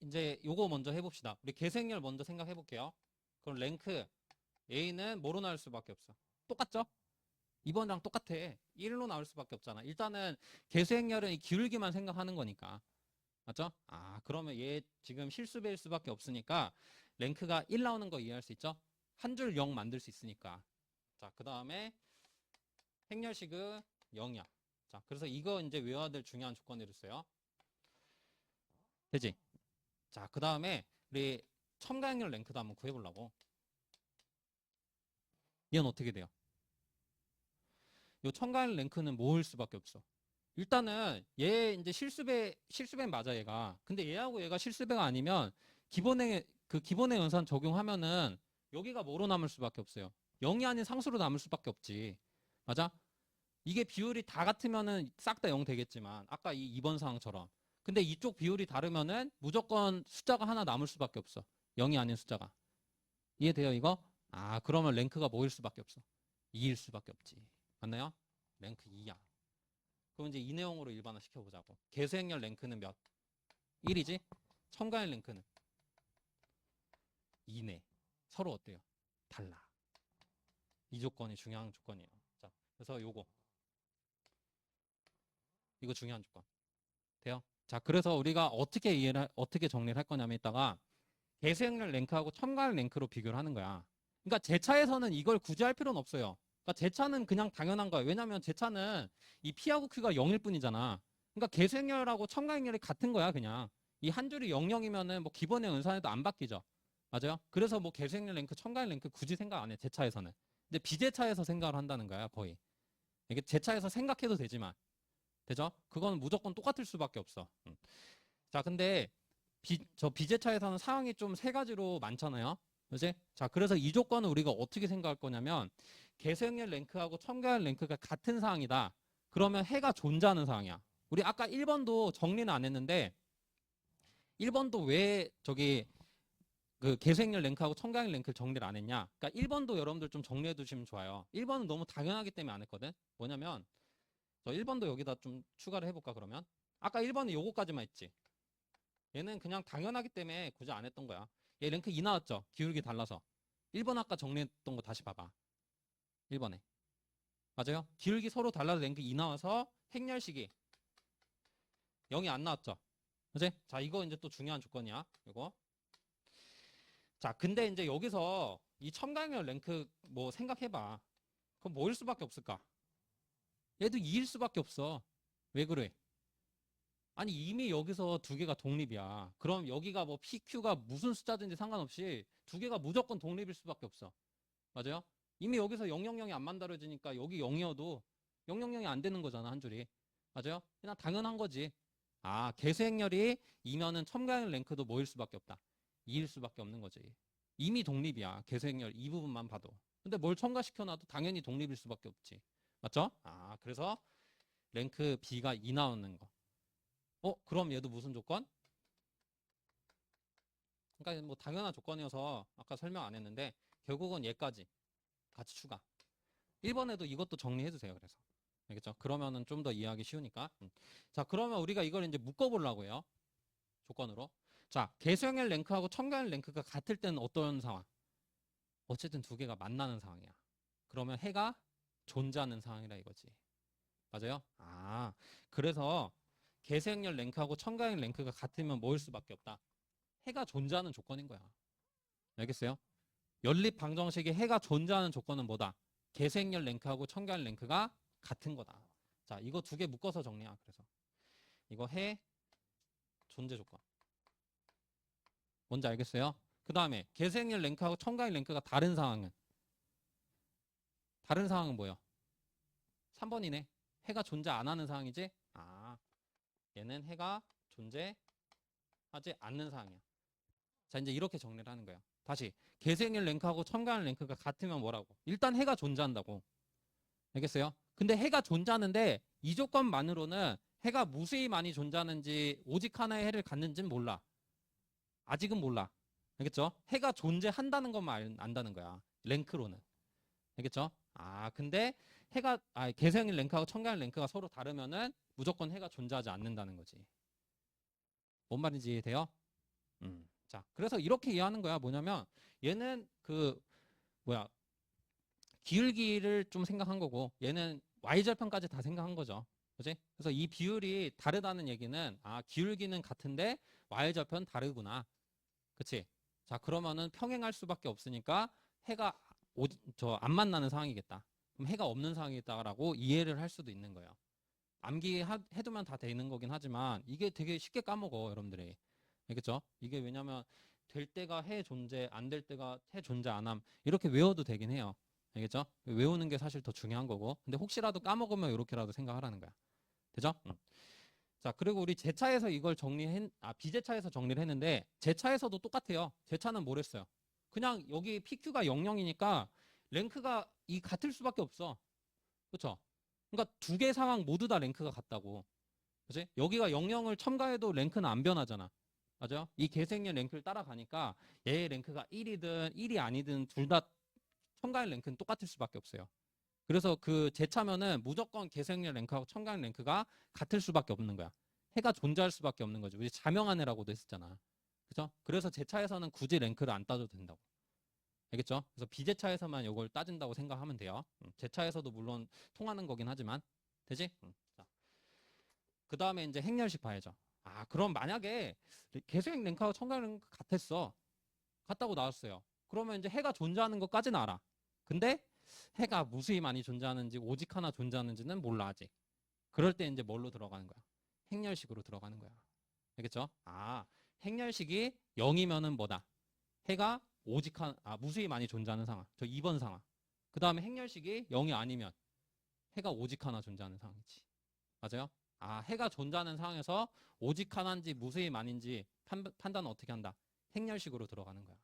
이제 요거 먼저 해봅시다. 우리 계수행렬 먼저 생각해 볼게요. 그럼 랭크 A는 뭐로 나올 수밖에 없어? 똑같죠? 2번이랑 똑같아. 1로 나올 수밖에 없잖아. 일단은 계수행렬은 이 기울기만 생각하는 거니까. 맞죠? 아, 그러면 얘 지금 실수배일 수밖에 없으니까 랭크가 1 나오는 거 이해할 수 있죠? 한 줄 0 만들 수 있으니까. 자, 그 다음에 행렬식은 0이야. 자, 그래서 이거 이제 외워야 될 중요한 조건을 했어요. 되지? 자, 그 다음에 우리 첨가행렬 랭크도 한번 구해보려고. 얘는 어떻게 돼요? 이 첨가행렬 랭크는 뭐일 수밖에 없어? 일단은 얘 이제 실수배 맞아 얘가. 근데 얘하고 얘가 실수배가 아니면 기본의 연산 적용하면은 여기가 뭐로 남을 수밖에 없어요. 0이 아닌 상수로 남을 수밖에 없지. 맞아? 이게 비율이 다 같으면은 싹 다 0 되겠지만 아까 이 2번 상황처럼. 근데 이쪽 비율이 다르면은 무조건 숫자가 하나 남을 수밖에 없어. 0이 아닌 숫자가. 이해돼요 이거? 아, 그러면 랭크가 뭐일 수밖에 없어? 2일 수밖에 없지. 맞나요? 랭크 2야. 그럼 이제 이 내용으로 일반화 시켜보자고. 계수행렬 랭크는 몇? 1이지? 첨가행 랭크는 2네. 서로 어때요? 달라. 이 조건이 중요한 조건이에요. 자, 그래서 이거 중요한 조건. 돼요? 자, 그래서 우리가 어떻게 정리를 할 거냐면 이따가 개수행렬 랭크하고 첨가할 랭크로 비교를 하는 거야. 그러니까 제 차에서는 이걸 굳이 할 필요는 없어요. 그러니까 제 차는 그냥 당연한 거예요. 왜냐면 제 차는 이 P하고 Q가 0일 뿐이잖아. 그러니까 개수행렬하고 첨가행렬이 같은 거야, 그냥. 이 한 줄이 00이면은 뭐 기본의 은산에도 안 바뀌죠. 맞아요? 그래서 뭐 개수행렬 랭크, 첨가행 랭크 굳이 생각 안 해, 제 차에서는. 근데 비제 차에서 생각을 한다는 거야, 거의. 이게 제 차에서 생각해도 되지만. 되죠? 그건 무조건 똑같을 수밖에 없어. 자, 근데 저 비제차에서는 사항이 좀 세 가지로 많잖아요. 그지? 자, 그래서 이 조건은 우리가 어떻게 생각할 거냐면 개수행렬 랭크하고 첨가할 랭크가 같은 사항이다. 그러면 해가 존재하는 사항이야. 우리 아까 1번도 정리는 안 했는데 1번도 왜 저기 그 개수행렬 랭크하고 첨가할 랭크를 정리를 안 했냐? 그러니까 1번도 여러분들 좀 정리해 두시면 좋아요. 1번은 너무 당연하기 때문에 안 했거든. 뭐냐면 저 1번도 여기다 좀 추가를 해볼까 그러면? 아까 1번은 요거까지만 했지. 얘는 그냥 당연하기 때문에 굳이 안 했던 거야. 얘 랭크 2 나왔죠? 기울기 달라서. 1번 아까 정리했던 거 다시 봐봐. 1번에. 맞아요? 기울기 서로 달라서 랭크 2 나와서 행렬식이 0이 안 나왔죠? 그지? 자, 이거 이제 또 중요한 조건이야. 이거. 자, 근데 이제 여기서 이 첨가행렬 랭크 뭐 생각해봐. 그럼 뭐일 수밖에 없을까? 얘도 2일 수밖에 없어. 왜 그래? 아니 이미 여기서 두 개가 독립이야. 그럼 여기가 뭐 PQ가 무슨 숫자든지 상관없이 두 개가 무조건 독립일 수밖에 없어. 맞아요? 이미 여기서 000이 안 만들어지니까 여기 0이어도 000이 안 되는 거잖아, 한 줄이. 맞아요? 그냥 당연한 거지. 아, 개수행렬이 2면은 첨가행 랭크도 뭐일 수밖에 없다. 2일 수밖에 없는 거지. 이미 독립이야. 개수행렬 이 부분만 봐도. 근데 뭘 첨가시켜놔도 당연히 독립일 수밖에 없지. 맞죠? 아, 그래서 랭크 B가 2 나오는 거. 그럼 얘도 무슨 조건? 그러니까 뭐 당연한 조건이어서 아까 설명 안 했는데 결국은 얘까지 같이 추가. 1번에도 이것도 정리해 주세요. 그래서. 알겠죠? 그러면은 좀 더 이해하기 쉬우니까. 자, 그러면 우리가 이걸 이제 묶어 보려고 해요. 조건으로. 자, 개수행렬 랭크하고 첨가행 랭크가 같을 때는 어떤 상황? 어쨌든 두 개가 만나는 상황이야. 그러면 해가 존재하는 상황이라 이거지. 맞아요? 아, 그래서 개수행렬 랭크하고 첨가행 랭크가 같으면 뭐일 수밖에 없다. 해가 존재하는 조건인 거야. 알겠어요? 연립 방정식의 해가 존재하는 조건은 뭐다? 개수행렬 랭크하고 첨가행 랭크가 같은 거다. 자, 이거 두 개 묶어서 정리야. 그래서 이거 해 존재 조건. 뭔지 알겠어요? 그 다음에 개수행렬 랭크하고 첨가행 랭크가 다른 상황은 뭐예요? 3번이네. 해가 존재 안 하는 상황이지? 아, 얘는 해가 존재하지 않는 상황이야. 자, 이제 이렇게 정리를 하는 거예요. 다시 개수행렬 랭크하고 첨가행 랭크가 같으면 뭐라고? 일단 해가 존재한다고. 알겠어요? 근데 해가 존재하는데 이 조건만으로는 해가 무수히 많이 존재하는지 오직 하나의 해를 갖는지는 몰라. 아직은 몰라. 알겠죠? 해가 존재한다는 것만 안다는 거야. 랭크로는. 알겠죠? 아, 근데 개수행렬 랭크하고 첨가행 랭크가 서로 다르면은 무조건 해가 존재하지 않는다는 거지. 뭔 말인지 이해돼요? 자, 그래서 이렇게 이해하는 거야. 뭐냐면 얘는 뭐야 기울기를 좀 생각한 거고 얘는 y절편까지 다 생각한 거죠. 그지? 그래서 이 비율이 다르다는 얘기는 기울기는 같은데 y절편 다르구나. 그치? 자, 그러면은 평행할 수밖에 없으니까 해가 안 만나는 상황이겠다. 그럼 해가 없는 상황이다라고 이해를 할 수도 있는 거예요. 해두면 다 되는 거긴 하지만 이게 되게 쉽게 까먹어, 여러분들이. 알겠죠? 이게 왜냐면 될 때가 해 존재, 안 될 때가 해 존재 안 함. 이렇게 외워도 되긴 해요. 알겠죠? 외우는 게 사실 더 중요한 거고. 근데 혹시라도 까먹으면 이렇게라도 생각하라는 거야. 되죠? 응. 자, 그리고 우리 제 차에서 이걸 비제차에서 정리를 했는데 제 차에서도 똑같아요. 제 차는 뭘 했어요? 그냥 여기 PQ가 00이니까 랭크가 같을 수밖에 없어. 그렇죠? 그러니까 두 개 상황 모두 다 랭크가 같다고. 그치? 여기가 00을 첨가해도 랭크는 안 변하잖아. 맞아요? 이 개수행렬 랭크를 따라가니까 얘의 랭크가 1이든 1이 아니든 둘 다 첨가할 랭크는 똑같을 수밖에 없어요. 그래서 제차면은 무조건 개수행렬 랭크하고 첨가할 랭크가 같을 수밖에 없는 거야. 해가 존재할 수밖에 없는 거죠. 우리 자명한 해라고도 했었잖아. 그죠? 그래서 제차에서는 굳이 랭크를 안 따줘도 된다고. 알겠죠? 그래서 비제차에서만 이걸 따진다고 생각하면 돼요. 제차에서도 물론 통하는 거긴 하지만 되지? 자, 그 다음에 이제 행렬식 봐야죠. 아, 그럼 만약에 계수행 랭크하고 청각 랭크 같았어. 같다고 나왔어요. 그러면 이제 해가 존재하는 것까지는 알아. 근데 해가 무수히 많이 존재하는지 오직 하나 존재하는지는 몰라 아직. 그럴 때 이제 뭘로 들어가는 거야? 행렬식으로 들어가는 거야. 알겠죠? 아, 행렬식이 0이면은 뭐다? 해가 오직 무수히 많이 존재하는 상황. 저 2번 상황. 그 다음에 행렬식이 0이 아니면 해가 오직 하나 존재하는 상황이지. 맞아요? 아, 해가 존재하는 상황에서 오직 하나인지 무수히 많은지 판단은 어떻게 한다? 행렬식으로 들어가는 거야.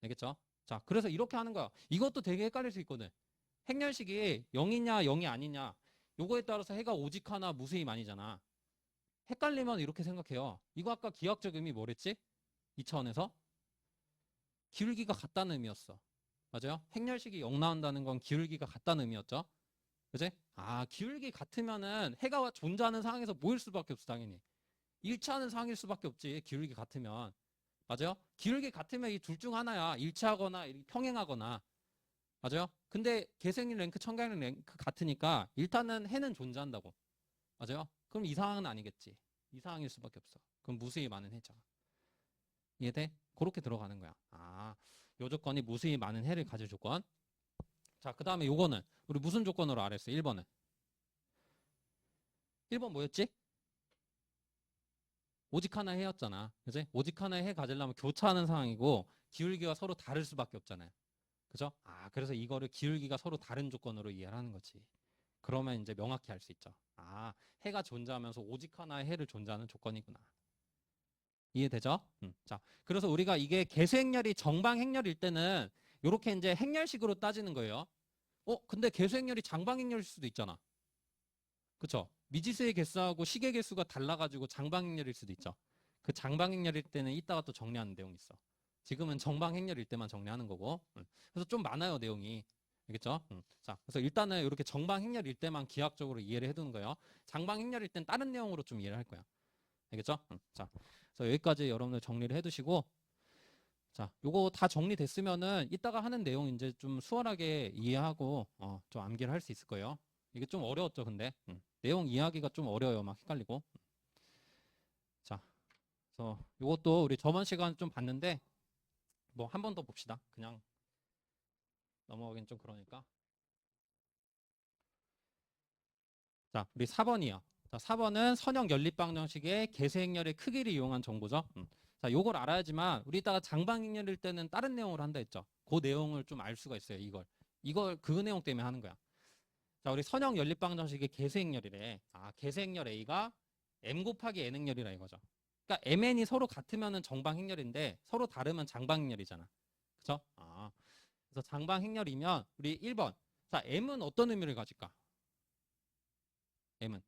알겠죠? 자, 그래서 이렇게 하는 거야. 이것도 되게 헷갈릴 수 있거든. 행렬식이 0이냐 0이 아니냐 요거에 따라서 해가 오직 하나 무수히 많이잖아. 헷갈리면 이렇게 생각해요. 이거 아까 기하학적 의미 뭐랬지? 2차원에서 기울기가 같다는 의미였어. 맞아요? 행렬식이 0 나온다는 건 기울기가 같다는 의미였죠. 그지? 아, 기울기 같으면은 해가 존재하는 상황에서 모일 수밖에 없어, 당연히. 일치하는 상황일 수밖에 없지, 기울기 같으면. 맞아요? 기울기 같으면 이 둘 중 하나야. 일치하거나 평행하거나. 맞아요? 근데 계승일 랭크, 청각일 랭크 같으니까 일단은 해는 존재한다고. 맞아요? 그럼 이 상황은 아니겠지. 이 상황일 수밖에 없어. 그럼 무수히 많은 해죠. 이해돼? 그렇게 들어가는 거야. 아, 요 조건이 무수히 많은 해를 가질 조건. 자, 그 다음에 요거는 우리 무슨 조건으로 알았어? 1번은. 1번 뭐였지? 오직 하나 해였잖아. 그지? 오직 하나 해 가지려면 교차하는 상황이고 기울기가 서로 다를 수밖에 없잖아요. 그죠? 아, 그래서 이거를 기울기가 서로 다른 조건으로 이해를 하는 거지. 그러면 이제 명확히 알 수 있죠. 아, 해가 존재하면서 오직 하나의 해를 존재하는 조건이구나. 이해되죠? 자, 그래서 우리가 이게 개수행렬이 정방행렬일 때는 이렇게 이제 행렬식으로 따지는 거예요. 근데 개수행렬이 장방행렬일 수도 있잖아. 그쵸? 미지수의 개수하고 시계 개수가 달라가지고 장방행렬일 수도 있죠. 그 장방행렬일 때는 이따가 또 정리하는 내용이 있어. 지금은 정방행렬일 때만 정리하는 거고. 그래서 좀 많아요, 내용이. 알겠죠? 자, 그래서 일단은 이렇게 정방행렬일 때만 기하학적으로 이해를 해두는 거예요. 장방행렬일 땐 다른 내용으로 좀 이해를 할 거야. 알겠죠? 자, 그래서 여기까지 여러분들 정리를 해두시고, 자, 요거 다 정리됐으면은 이따가 하는 내용 이제 좀 수월하게 이해하고 좀 암기를 할 수 있을 거예요. 이게 좀 어려웠죠, 근데 내용 이해하기가 좀 어려워요, 막 헷갈리고. 자, 그래서 요것도 우리 저번 시간 좀 봤는데 뭐 한 번 더 봅시다. 그냥 넘어가긴 좀 그러니까. 자, 우리 4번이요. 자, 4번은 선형 연립방정식의 개수행렬의 크기를 이용한 정보죠. 자, 요걸 알아야지만 우리 이따가 장방행렬일 때는 다른 내용으로 한다 했죠. 그 내용을 좀 알 수가 있어요. 이걸 그 내용 때문에 하는 거야. 자, 우리 선형 연립방정식의 개수행렬이래. 아, 개수행렬 A가 M 곱하기 N행렬이라 이거죠. 그러니까 MN이 서로 같으면은 정방행렬인데 서로 다르면 장방행렬이잖아. 그쵸? 아, 그래서 장방행렬이면 우리 1번. 자, M은 어떤 의미를 가질까? M은.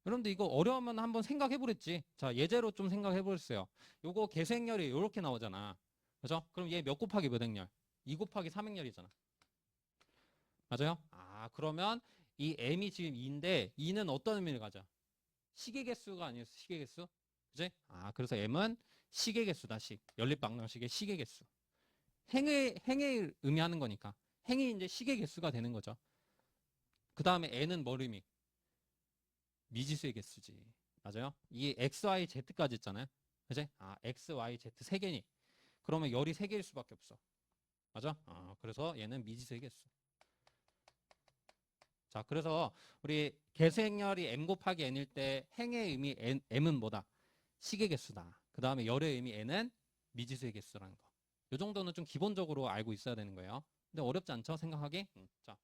여러분들 이거 어려우면 한번 생각해 보랬지. 자, 예제로 좀 생각해 보랬어요. 요거 개수행렬이 이렇게 나오잖아. 그죠? 그럼 얘 몇 곱하기 몇 행렬? 2 곱하기 3행렬이잖아. 맞아요? 아, 그러면 이 M이 지금 2인데 2는 어떤 의미를 가져? 시계 개수가 아니었어. 시계 개수. 그지? 아, 그래서 M은 시계 개수다. 연립방정식의 시계 개수. 행을 의미하는 거니까. 행이 이제 시계 개수가 되는 거죠. 그 다음에 N은 뭘 의미? 미지수의 개수지. 맞아요? 이 X, Y, Z까지 있잖아요. 그지? 아, X, Y, Z 세 개니. 그러면 열이 세 개일 수밖에 없어. 맞아? 아, 그래서 얘는 미지수의 개수. 자, 그래서 우리 개수행렬이 M 곱하기 N일 때 행의 의미 M은 뭐다? 시계 개수다. 그 다음에 열의 의미 N은 미지수의 개수라는 거. 이 정도는 좀 기본적으로 알고 있어야 되는 거예요. 근데 어렵지 않죠? 생각하기? 자,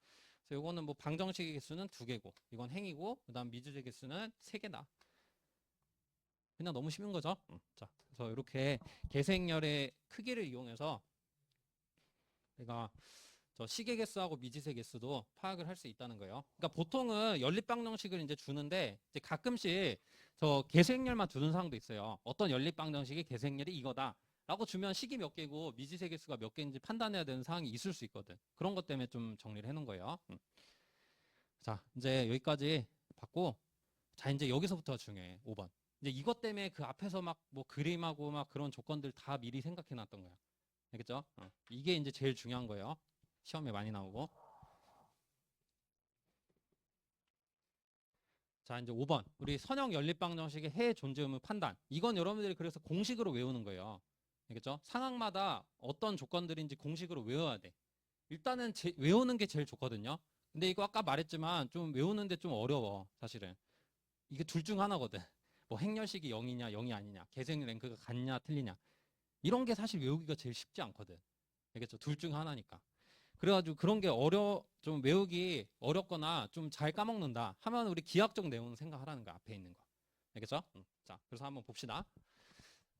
그래서 이거는 뭐 방정식의 개수는 2개고, 이건 행이고, 그 다음 미지수의 개수는 3개다. 그냥 너무 쉬운 거죠? 자, 그래서 이렇게 개수행렬의 크기를 이용해서 내가 저 시계 개수하고 미지수 개수도 파악을 할 수 있다는 거예요. 그러니까 보통은 연립방정식을 이제 주는데 이제 가끔씩 저 개수행렬만 두는 상황도 있어요. 어떤 연립방정식의 개수행렬이 이거다. 라고 주면 식이 몇 개고 미지수 개수가 몇 개인지 판단해야 되는 상황이 있을 수 있거든. 그런 것 때문에 좀 정리를 해놓은 거예요. 자, 이제 여기까지 봤고, 자, 이제 여기서부터 중요해. 5번. 이제 이것 때문에 그 앞에서 막 뭐 그림하고 막 그런 조건들 다 미리 생각해 놨던 거야. 알겠죠? 이게 이제 제일 중요한 거예요. 시험에 많이 나오고. 자, 이제 5번. 우리 선형 연립방 정식의 해 존재 의무 판단. 이건 여러분들이 그래서 공식으로 외우는 거예요. 알겠죠? 상황마다 어떤 조건들인지 공식으로 외워야 돼. 일단은 외우는 게 제일 좋거든요. 근데 이거 아까 말했지만 좀 외우는데 좀 어려워. 사실은. 이게 둘 중 하나거든. 뭐 행렬식이 0이냐 0이 아니냐. 계승 랭크가 같냐 틀리냐. 이런 게 사실 외우기가 제일 쉽지 않거든. 알겠죠? 둘 중 하나니까. 그래가지고 그런 게 좀 외우기 어렵거나 좀 잘 까먹는다 하면 우리 기하학적 내용 생각하라는 거 앞에 있는 거. 알겠죠? 자, 그래서 한번 봅시다.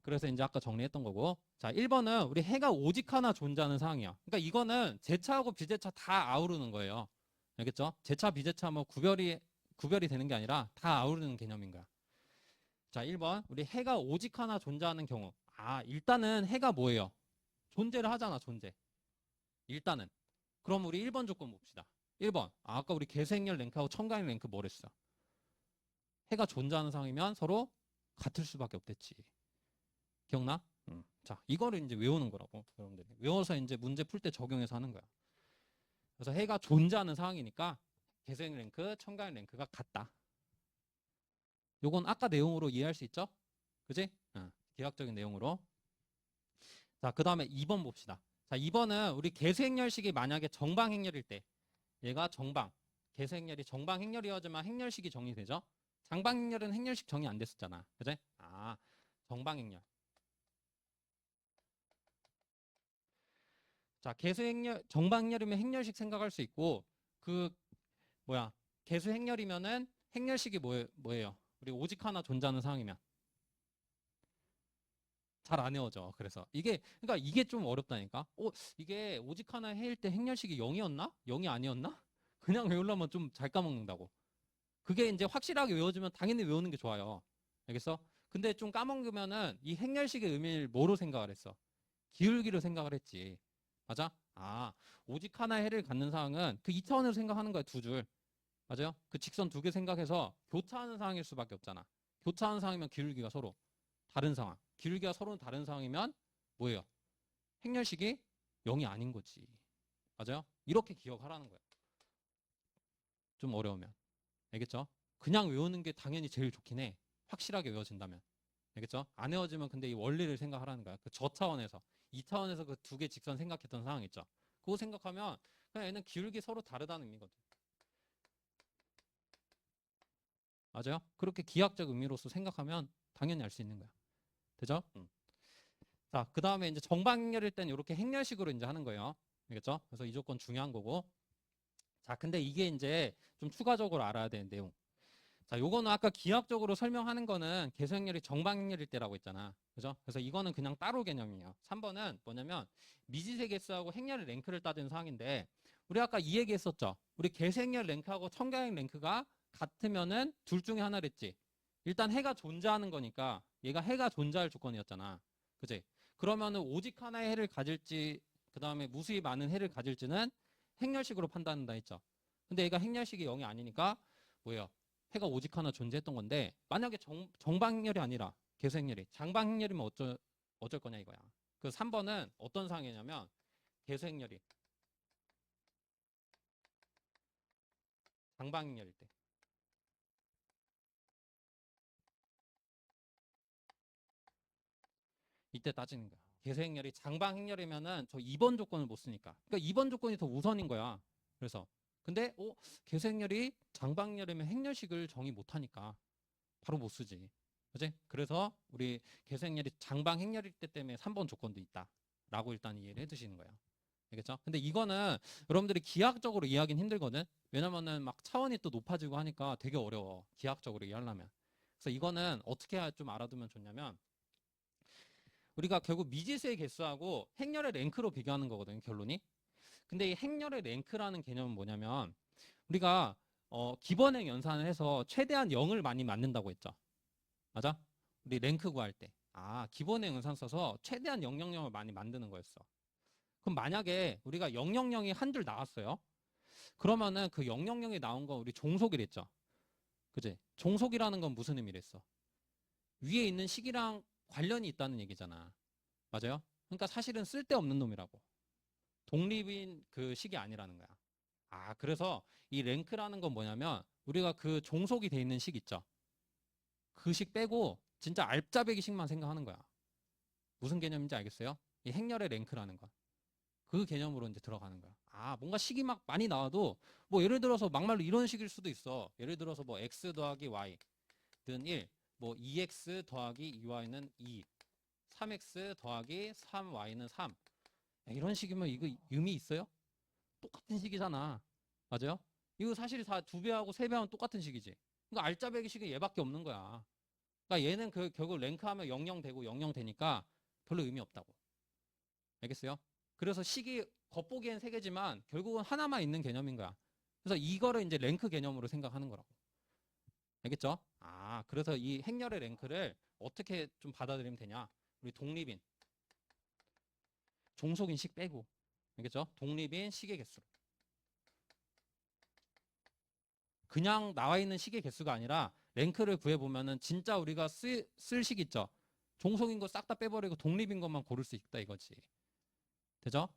그래서 이제 아까 정리했던 거고. 자, 1번은 우리 해가 오직 하나 존재하는 상황이야. 그러니까 이거는 제차하고 비제차 다 아우르는 거예요. 알겠죠? 제차, 비제차 뭐 구별이 되는 게 아니라 다 아우르는 개념인 거야. 자, 1번. 우리 해가 오직 하나 존재하는 경우. 아, 일단은 해가 뭐예요? 존재를 하잖아, 존재. 일단은. 그럼 우리 1번 조건 봅시다. 1번. 아까 우리 계수행렬 랭크하고 첨가행 랭크 뭐랬어? 해가 존재하는 상황이면 서로 같을 수밖에 없댔지. 기억나? 자, 이거를 이제 외우는 거라고, 여러분들이. 외워서 이제 문제 풀 때 적용해서 하는 거야. 그래서 해가 존재하는 상황이니까 계수행 랭크, 첨가행 랭크가 같다. 요건 아까 내용으로 이해할 수 있죠? 그지? 기하학적인 내용으로. 자, 그 다음에 2번 봅시다. 자, 2번은 우리 계수행렬식이 만약에 정방행렬일 때, 얘가 정방, 계수행렬이 정방행렬이어야지만 행렬식이 정의되죠? 장방행렬은 행렬식 정의 안 됐었잖아. 그지? 아, 정방행렬. 자, 정방행렬이면 행렬식 생각할 수 있고, 계수행렬이면은 행렬식이 뭐예요? 우리 오직 하나 존재하는 상황이면. 잘 안 외워져. 그래서 그러니까 이게 좀 어렵다니까. 이게 오직 하나 해일 때 행렬식이 0이었나? 0이 아니었나? 그냥 외우려면 좀 잘 까먹는다고. 그게 이제 확실하게 외워지면 당연히 외우는 게 좋아요. 알겠어? 근데 좀 까먹으면은 이 행렬식의 의미를 뭐로 생각을 했어? 기울기로 생각을 했지. 맞아? 아, 오직 하나의 해를 갖는 상황은 그 2차원으로 생각하는 거야, 두 줄. 맞아요? 그 직선 두 개 생각해서 교차하는 상황일 수밖에 없잖아. 교차하는 상황이면 기울기가 서로 다른 상황. 기울기가 서로 다른 상황이면 뭐예요? 행렬식이 0이 아닌 거지. 맞아요? 이렇게 기억하라는 거야. 좀 어려우면. 알겠죠? 그냥 외우는 게 당연히 제일 좋긴 해. 확실하게 외워진다면. 알겠죠? 안 외워지면 근데 이 원리를 생각하라는 거야. 그 저차원에서. 2차원에서 그 두 개 직선 생각했던 상황 있죠? 그거 생각하면 그냥 얘는 기울기 서로 다르다는 의미거든. 맞아요? 그렇게 기하학적 의미로서 생각하면 당연히 알 수 있는 거야. 되죠? 자, 그 다음에 이제 정방행렬일 때는 이렇게 행렬식으로 이제 하는 거예요. 알겠죠? 그래서 이 조건 중요한 거고. 자, 근데 이게 이제 좀 추가적으로 알아야 되는 내용. 자, 요거는 아까 기하학적으로 설명하는 거는 계수행렬이 정방행렬일 때라고 했잖아. 그죠? 그래서 이거는 그냥 따로 개념이에요. 3번은 뭐냐면 미지세 개수하고 행렬의 랭크를 따지는 상황인데 우리 아까 이 얘기 했었죠. 우리 계수행렬 랭크하고 첨가행 랭크가 같으면은 둘 중에 하나랬지. 일단 해가 존재하는 거니까 얘가 해가 존재할 조건이었잖아. 그지? 그러면은 오직 하나의 해를 가질지 그 다음에 무수히 많은 해를 가질지는 행렬식으로 판단한다 했죠. 근데 얘가 행렬식이 0이 아니니까 뭐예요? 해가 오직 하나 존재했던 건데 만약에 정방행렬이 아니라 계수행렬이 장방행렬이면 어쩔 거냐 이거야. 그 3번은 어떤 상황이냐면 계수행렬이 장방행렬일 때. 이때 따지는 거야. 계수행렬이 장방행렬이면은 저 2번 조건을 못 쓰니까. 그러니까 2번 조건이 더 우선인 거야. 그래서 근데 계수행렬이 장방행렬이면 행렬식을 정의 못 하니까 바로 못 쓰지. 그지? 그래서 우리 계수행렬이 장방행렬일 때 때문에 3번 조건도 있다. 라고 일단 이해를 해 두시는 거예요. 알겠죠? 근데 이거는 여러분들이 기하학적으로 이해하기는 힘들거든. 왜냐면은 막 차원이 또 높아지고 하니까 되게 어려워. 기하학적으로 이해하려면. 그래서 이거는 어떻게 좀 알아두면 좋냐면 우리가 결국 미지수의 개수하고 행렬의 랭크로 비교하는 거거든요, 결론이. 근데 이 행렬의 랭크라는 개념은 뭐냐면 우리가 기본행 연산을 해서 최대한 0을 많이 만든다고 했죠. 맞아? 우리 랭크 구할 때. 아, 기본행 연산 써서 최대한 000을 많이 만드는 거였어. 그럼 만약에 우리가 000이 한 줄 나왔어요. 그러면은 그 000이 나온 거 우리 종속이랬죠. 그지? 종속이라는 건 무슨 의미랬어? 위에 있는 식이랑 관련이 있다는 얘기잖아. 맞아요? 그러니까 사실은 쓸데없는 놈이라고. 독립인 그 식이 아니라는 거야. 아, 그래서 이 랭크라는 건 뭐냐면 우리가 그 종속이 돼 있는 식 있죠. 그 식 빼고 진짜 알짜배기 식만 생각하는 거야. 무슨 개념인지 알겠어요? 이 행렬의 랭크라는 거. 그 개념으로 이제 들어가는 거야. 아, 뭔가 식이 막 많이 나와도 뭐 예를 들어서 막말로 이런 식일 수도 있어. 예를 들어서 뭐 x 더하기 y는 1, 뭐 2x 더하기 2y는 2, 3x 더하기 3y는 3. 이런 식이면 이거 의미 있어요? 똑같은 식이잖아. 맞아요? 이거 사실 다 2배하고 3배하면 똑같은 식이지. 그러니까 알짜배기 식은 얘밖에 없는 거야. 그러니까 얘는 그 결국 랭크하면 00 되고 00 되니까 별로 의미 없다고. 알겠어요? 그래서 식이 겉보기엔 3개지만 결국은 하나만 있는 개념인 거야. 그래서 이거를 이제 랭크 개념으로 생각하는 거라고. 알겠죠? 아, 그래서 이 행렬의 랭크를 어떻게 좀 받아들이면 되냐? 우리 독립인, 종속인 식 빼고. 알겠죠? 독립인 식의 개수로. 그냥 나와 있는 식의 개수가 아니라 랭크를 구해보면은 진짜 우리가 쓸 식 있죠? 종속인 거 싹 다 빼버리고 독립인 것만 고를 수 있다 이거지. 되죠?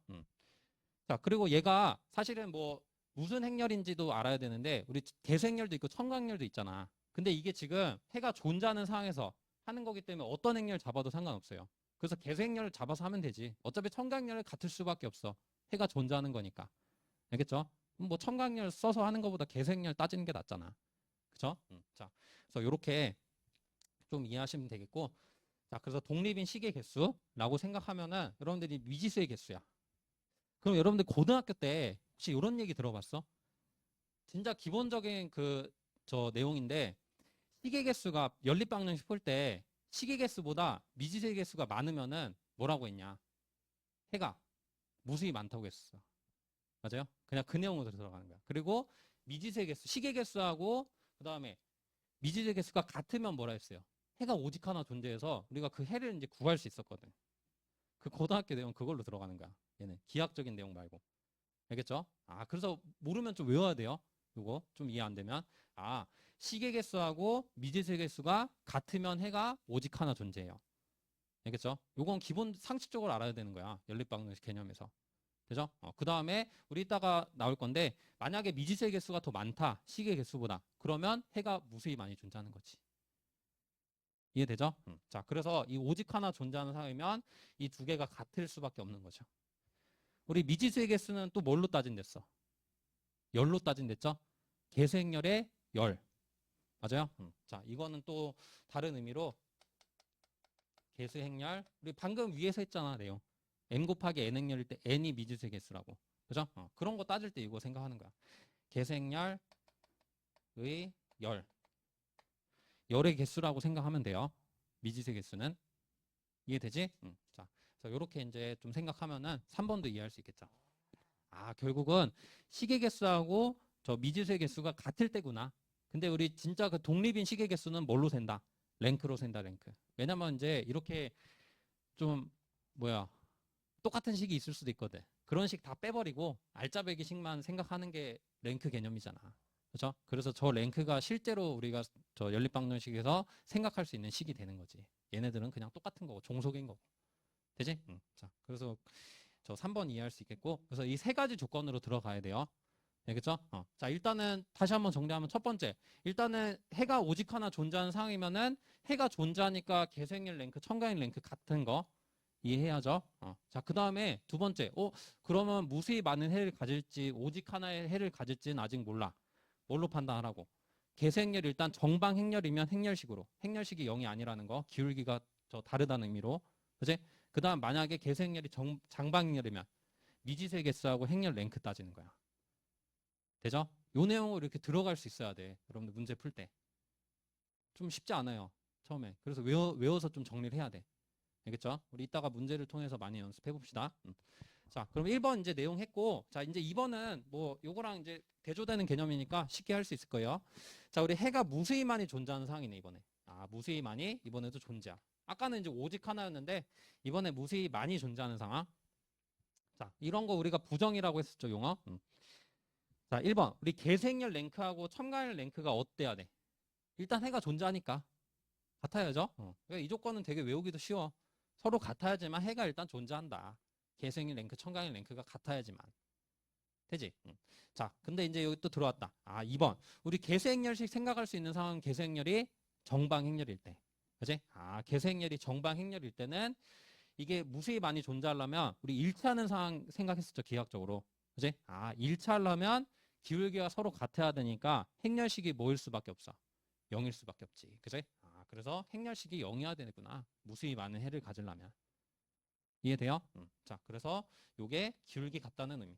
자, 그리고 얘가 사실은 뭐 무슨 행렬인지도 알아야 되는데 우리 개수 행렬도 있고 첨가 행렬도 있잖아. 근데 이게 지금 해가 존재하는 상황에서 하는 거기 때문에 어떤 행렬 잡아도 상관없어요. 그래서 개수 행렬을 잡아서 하면 되지. 어차피 첨가 행렬을 같을 수밖에 없어. 해가 존재하는 거니까. 알겠죠? 뭐 첨가 행렬 써서 하는 것보다 개수 행렬 따지는 게 낫잖아. 그죠? 자, 그래서 이렇게 좀 이해하시면 되겠고. 자, 그래서 독립인 식의 개수라고 생각하면은 여러분들이 미지수의 개수야. 그럼 여러분들 고등학교 때 혹시 이런 얘기 들어봤어? 진짜 기본적인 그 저 내용인데 시계 개수가 연립방정식 풀 때 시계 개수보다 미지수의 개수가 많으면은 뭐라고 했냐? 해가 무수히 많다고 했어. 맞아요? 그냥 그 내용으로 들어가는 거야. 그리고 미지수의 개수, 시계 개수하고 그다음에 미지수의 개수가 같으면 뭐라 했어요? 해가 오직 하나 존재해서 우리가 그 해를 이제 구할 수 있었거든. 그 고등학교 내용 그걸로 들어가는 거야. 얘는 기하학적인 내용 말고. 알겠죠? 아, 그래서 모르면 좀 외워야 돼요. 요거 좀 이해 안 되면. 아, 시계 개수하고 미지수의 개수가 같으면 해가 오직 하나 존재해요. 알겠죠? 요건 기본 상식적으로 알아야 되는 거야. 연립방정식 개념에서. 되죠? 그 다음에 우리 이따가 나올 건데 만약에 미지수의 개수가 더 많다. 시계 개수보다. 그러면 해가 무수히 많이 존재하는 거지. 이해되죠? 자, 그래서 이 오직 하나 존재하는 상황이면 이 두 개가 같을 수밖에 없는 거죠. 우리 미지수의 개수는 또 뭘로 따진댔어? 열로 따진댔죠? 개수행렬의 열. 맞아요? 자, 이거는 또 다른 의미로 개수행렬. 우리 방금 위에서 했잖아, 내용. n 곱하기 n 행렬일 때 n이 미지수의 개수라고. 그죠? 그런 거 따질 때 이거 생각하는 거야. 개수행렬의 열. 열의 개수라고 생각하면 돼요. 미지수의 개수는. 이해되지? 자, 그래서 이렇게 이제 좀 생각하면은 3번도 이해할 수 있겠죠. 아, 결국은 시계 개수하고 저 미지수의 개수가 같을 때구나. 근데 우리 진짜 그 독립인 시계 개수는 뭘로 센다? 랭크로 센다, 랭크. 왜냐면 이제 이렇게 좀 뭐야 똑같은 식이 있을 수도 있거든. 그런 식 다 빼버리고 알짜배기 식만 생각하는 게 랭크 개념이잖아. 그렇죠? 그래서 저 랭크가 실제로 우리가 저 연립방정식에서 생각할 수 있는 식이 되는 거지. 얘네들은 그냥 똑같은 거고 종속인 거고. 되지? 자, 그래서 저 3번 이해할 수 있겠고, 그래서 이 세 가지 조건으로 들어가야 돼요. 알겠죠? 자, 일단은 다시 한번 정리하면 첫 번째, 일단은 해가 오직 하나 존재하는 상황이면은 해가 존재하니까 개수행렬 랭크, 첨가행 랭크 같은 거 이해해야죠. 자, 그 다음에 두 번째, 그러면 무수히 많은 해를 가질지 오직 하나의 해를 가질지는 아직 몰라. 뭘로 판단하라고? 개수행렬이 일단 정방행렬이면 행렬식으로, 행렬식이 0이 아니라는 거, 기울기가 저 다르다는 의미로, 그지? 그 다음 만약에 개수행렬이 장방행렬이면 미지수의 개수하고 행렬 랭크 따지는 거야. 되죠? 요 내용으로 이렇게 들어갈 수 있어야 돼. 여러분들 문제 풀 때. 좀 쉽지 않아요. 처음에. 그래서 외워서 좀 정리를 해야 돼. 알겠죠? 우리 이따가 문제를 통해서 많이 연습해 봅시다. 자, 그럼 1번 이제 내용 했고, 자, 이제 2번은 뭐 요거랑 이제 대조되는 개념이니까 쉽게 할 수 있을 거예요. 자, 우리 해가 무수히 많이 존재하는 상황이네, 이번에. 아, 무수히 많이 이번에도 존재야. 아까는 이제 오직 하나였는데 이번에 무수히 많이 존재하는 상황. 자, 이런 거 우리가 부정이라고 했었죠, 용어. 자, 1번. 우리 개수행렬 랭크하고 첨가행렬 랭크가 어때야 돼? 일단 해가 존재하니까 같아야죠. 그러니까 이 조건은 되게 외우기도 쉬워. 서로 같아야지만 해가 일단 존재한다. 계승일 랭크, 청강일 랭크가 같아야지만. 되지? 자, 근데 이제 여기 또 들어왔다. 아, 2번. 우리 계수행렬식 생각할 수 있는 상황은 계수행렬이 정방행렬일 때. 그지? 아, 계수행렬이 정방행렬일 때는 이게 무수히 많이 존재하려면 우리 일치하는 상황 생각했었죠, 기하학적으로. 그지? 아, 일치하려면 기울기가 서로 같아야 되니까 행렬식이 뭐일 수밖에 없어? 0일 수밖에 없지. 그지? 아, 그래서 행렬식이 0이어야 되구나. 무수히 많은 해를 가지려면. 이해돼요? 자, 그래서 요게 기울기 같다는 의미.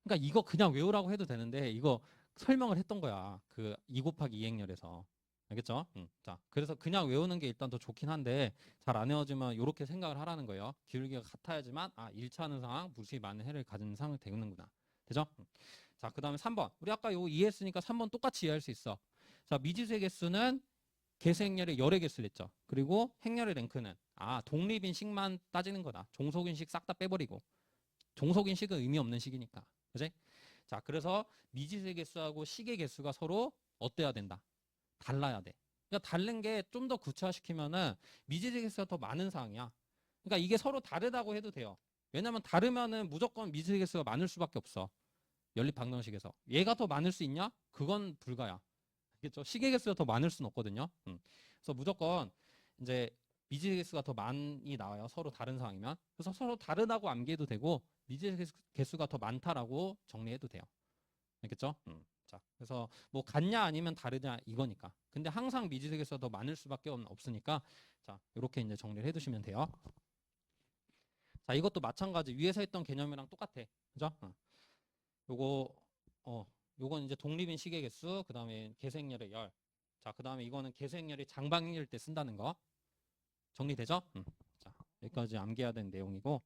그러니까 이거 그냥 외우라고 해도 되는데 이거 설명을 했던 거야. 그 2 곱하기 2 행렬에서. 알겠죠? 자, 그래서 그냥 외우는 게 일단 더 좋긴 한데 잘 안 외워지면 이렇게 생각을 하라는 거예요. 기울기가 같아야지만 아, 일치하는 상황, 무수히 많은 해를 가진 상황을 되는구나. 되죠? 자, 그 다음에 3번. 우리 아까 이거 이해했으니까 3번 똑같이 이해할 수 있어. 자, 미지수의 개수는 개수 행렬의 열의 개수를 했죠. 그리고 행렬의 랭크는 아, 독립인 식만 따지는 거다. 종속인 식 싹 다 빼버리고. 종속인 식은 의미 없는 식이니까. 그지? 자, 그래서 미지수의 개수하고 식의 개수가 서로 어때야 된다? 달라야 돼. 그러니까 다른 게 좀 더 구체화시키면은 미지수의 개수가 더 많은 상황이야. 그러니까 이게 서로 다르다고 해도 돼요. 왜냐면 다르면은 무조건 미지수의 개수가 많을 수밖에 없어. 연립 방정식에서. 얘가 더 많을 수 있냐? 그건 불가야. 알겠죠? 식의 개수가 더 많을 수는 없거든요. 그래서 무조건 이제 미지의 개수가 더 많이 나와요. 서로 다른 상황이면. 그래서 서로 다르다고 암기해도 되고 미지의 개수가 더 많다라고 정리해도 돼요. 알겠죠? 자, 그래서 뭐 같냐 아니면 다르냐 이거니까. 근데 항상 미지의 개수가 더 많을 수밖에 없으니까 자, 이렇게 이제 정리를 해두시면 돼요. 자, 이것도 마찬가지. 위에서 했던 개념이랑 똑같아. 그죠? 요거 요건 이제 독립인 식의 개수, 그 다음에 계수행렬의 열. 자, 그 다음에 이거는 계수행렬이 장방행렬일 때 쓴다는 거. 정리되죠? 자, 여기까지 암기해야 되는 내용이고.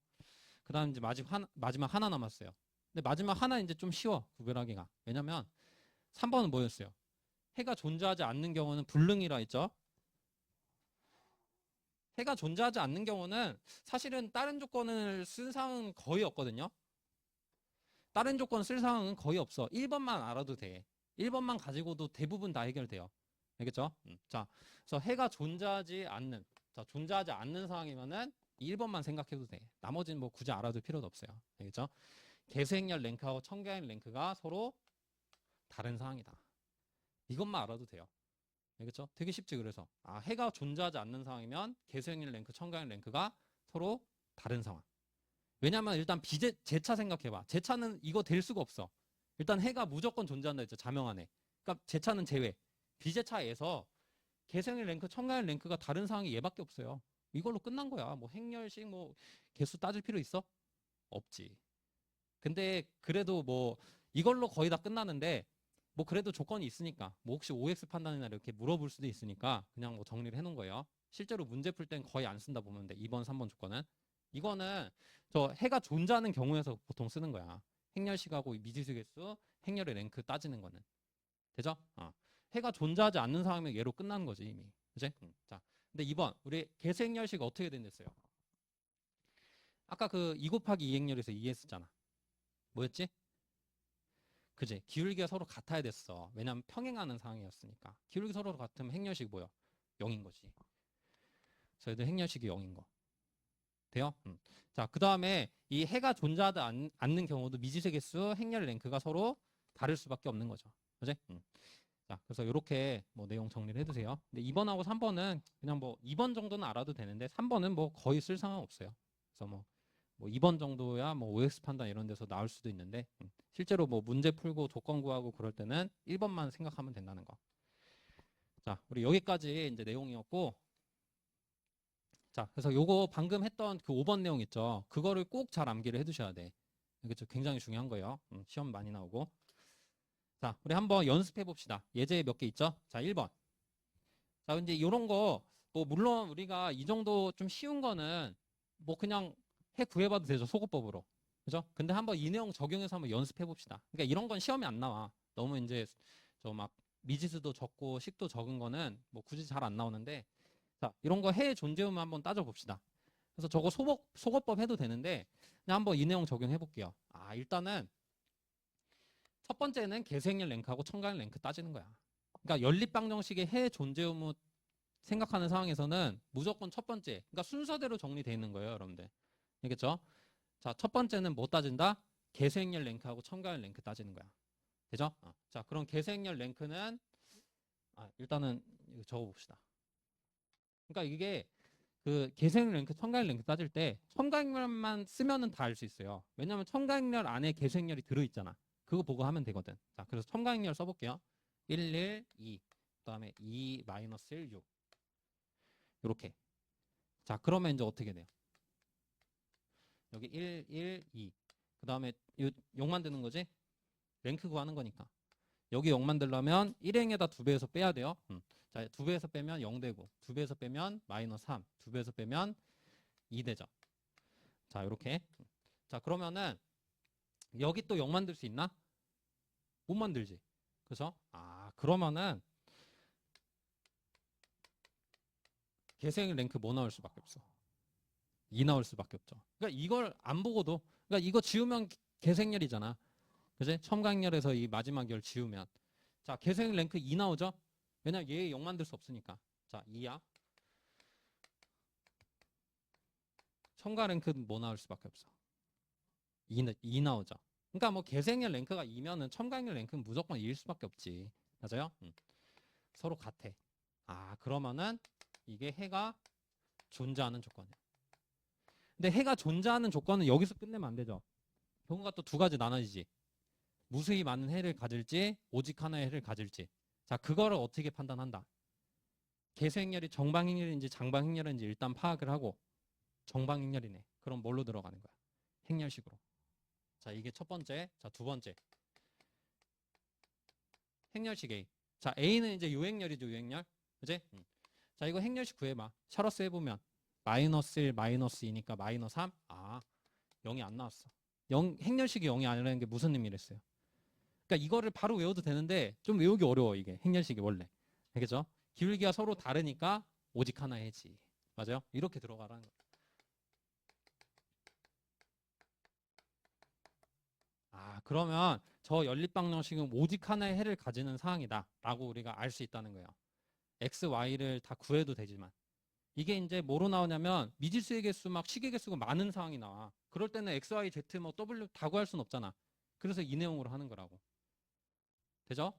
그 다음 이제 마지막 하나 남았어요. 근데 마지막 하나 이제 좀 쉬워, 구별하기가. 왜냐면 3번은 뭐였어요? 해가 존재하지 않는 경우는 불능이라 했죠? 해가 존재하지 않는 경우는 사실은 다른 조건을 쓴 상황은 거의 없거든요. 다른 조건 쓸 상황은 거의 없어. 1번만 알아도 돼. 1번만 가지고도 대부분 다 해결돼요. 알겠죠? 자, 그래서 해가 존재하지 않는, 자, 존재하지 않는 상황이면은 1번만 생각해도 돼. 나머지는 뭐 굳이 알아둘 필요도 없어요. 알겠죠? 개수행렬 랭크하고 청개행 랭크가 서로 다른 상황이다. 이것만 알아도 돼요. 알겠죠? 되게 쉽지. 그래서 아, 해가 존재하지 않는 상황이면 개수행렬 랭크, 청개행 랭크가 서로 다른 상황. 왜냐면 일단 제차 생각해봐. 제차는 이거 될 수가 없어. 일단 해가 무조건 존재한다 했죠. 자명 안에. 그러니까 제차는 제외. 비제차에서 개성일 랭크, 청가일 랭크가 다른 상황이 얘밖에 없어요. 이걸로 끝난 거야. 뭐 행렬식 뭐 개수 따질 필요 있어? 없지. 근데 그래도 뭐 이걸로 거의 다 끝나는데 뭐 그래도 조건이 있으니까 뭐 혹시 OX 판단이나 이렇게 물어볼 수도 있으니까 그냥 뭐 정리를 해놓은 거예요. 실제로 문제 풀 땐 거의 안 쓴다 보면 돼. 2번, 3번 조건은. 이거는 저 해가 존재하는 경우에서 보통 쓰는 거야. 행렬식하고 미지수 개수, 행렬의 랭크 따지는 거는. 되죠? 해가 존재하지 않는 상황이면 얘로 끝나는 거지 이미. 그지? 자, 근데 2번 우리 개수 행렬식 어떻게 된댔어요? 아까 그 2 곱하기 2 행렬에서 이해했었잖아. 뭐였지? 그지? 기울기가 서로 같아야 됐어. 왜냐면 평행하는 상황이었으니까. 기울기 서로 같으면 행렬식 뭐야? 0인 거지. 그래서 얘들 행렬식이 0인 거. 돼요? 자, 그 다음에 이 해가 존재하지 않는 경우도 미지수 개수, 행렬 랭크가 서로 다를 수밖에 없는 거죠. 그지? 자, 그래서 이렇게 뭐 내용 정리를 해두세요. 근데 2번하고 3번은 그냥 뭐 2번 정도는 알아도 되는데 3번은 뭐 거의 쓸 상황 없어요. 그래서 뭐 2번 정도야 뭐 OX 판단 이런 데서 나올 수도 있는데 실제로 뭐 문제 풀고 조건 구하고 그럴 때는 1번만 생각하면 된다는 거. 자, 우리 여기까지 이제 내용이었고 자, 그래서 요거 방금 했던 그 5번 내용 있죠. 그거를 꼭 잘 암기를 해두셔야 돼. 그렇죠. 굉장히 중요한 거예요. 시험 많이 나오고. 자, 우리 한번 연습해 봅시다. 예제 몇 개 있죠? 자, 1번. 자, 이제 이런 거, 뭐, 물론 우리가 이 정도 좀 쉬운 거는 뭐 그냥 해 구해봐도 되죠. 속어법으로. 그죠? 근데 한번 이 내용 적용해서 한번 연습해 봅시다. 그러니까 이런 건 시험에 안 나와. 너무 이제 저 막 미지수도 적고 식도 적은 거는 뭐 굳이 잘 안 나오는데 자, 이런 거 해 존재음 한번 따져봅시다. 그래서 저거 속어법 해도 되는데 그냥 한번 이 내용 적용해 볼게요. 아, 일단은 첫 번째는 개수행렬 랭크하고 청가행 랭크 따지는 거야. 그러니까 연립방정식의 해 존재 의무 생각하는 상황에서는 무조건 첫 번째, 그러니까 순서대로 정리되어 있는 거예요, 여러분들. 알겠죠? 자, 첫 번째는 뭐 따진다? 개수행렬 랭크하고 첨가열 랭크 따지는 거야. 되죠? 자, 그럼 개수행렬 랭크는 일단은 이거 적어봅시다. 그러니까 이게 그 개수행렬 랭크, 첨가열 랭크 따질 때 첨가행렬만 쓰면은 다 알 수 있어요. 왜냐면 첨가행렬 안에 개수행렬이 들어있잖아. 그거 보고 하면 되거든. 자, 그래서 첨가행렬 써볼게요. 1, 1, 2, 그다음에 2, 마이너스 1, 6. 이렇게. 자, 그러면 이제 어떻게 돼요? 여기 1, 1, 2. 그 다음에 0 만드는 거지? 랭크 구하는 거니까. 여기 0 만들려면 1행에다 2배에서 빼야 돼요. 자, 2배에서 빼면 0 되고, 2배에서 빼면 마이너스 3, 2배에서 빼면 2 되죠. 자, 이렇게. 자, 그러면은 여기 또 0 만들 수 있나? 못 만들지. 그래서 그러면은 개수행 랭크 뭐 나올 수밖에 없어? 2 나올 수밖에 없죠. 그러니까 이걸 안 보고도, 그러니까 이거 지우면 개수행렬이잖아. 그지? 첨가행렬에서 이 마지막 열 지우면. 자, 개수행 랭크 2 나오죠? 왜냐면 얘 0 만들 수 없으니까. 자, 2야. 첨가 랭크는 뭐 나올 수밖에 없어? 2 나오죠. 그러니까 뭐 개수행렬 랭크가 2면은 첨가행렬 랭크는 무조건 2일 수밖에 없지. 맞아요? 서로 같아. 그러면은 이게 해가 존재하는 조건이야. 근데 해가 존재하는 조건은 여기서 끝내면 안 되죠. 경우가 또 두 가지 나눠지지. 무수히 많은 해를 가질지 오직 하나의 해를 가질지. 자, 그거를 어떻게 판단한다? 개수행렬이 정방행렬인지 장방행렬인지 일단 파악을 하고 정방행렬이네. 그럼 뭘로 들어가는 거야? 행렬식으로. 자, 이게 첫 번째. 자, 두 번째. 행렬식 A. 자, A는 이제 유행렬이죠, 유행렬. 그지? 자, 이거 행렬식 구해봐. 샤러스 해보면 마이너스 1, 마이너스 2니까 마이너스 3. 0이 안 나왔어. 행렬식이 0이 아니라는 게 무슨 의미랬어요? 그러니까 이거를 바로 외워도 되는데 좀 외우기 어려워, 이게 행렬식이 원래. 알겠죠? 기울기가 서로 다르니까 오직 하나의 해지. 맞아요? 이렇게 들어가라는 거예요. 그러면 저 연립방정식은 오직 하나의 해를 가지는 사항이다 라고 우리가 알 수 있다는 거예요. x, y를 다 구해도 되지만 이게 이제 뭐로 나오냐면 미지수의 개수 막 식의 개수가 많은 상황이 나와. 그럴 때는 x, y, z 뭐 w 다 구할 수는 없잖아. 그래서 이 내용으로 하는 거라고. 되죠?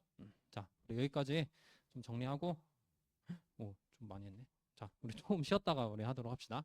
자, 우리 여기까지 좀 정리하고 좀 많이 했네. 자, 우리 조금 쉬었다가 우리 하도록 합시다.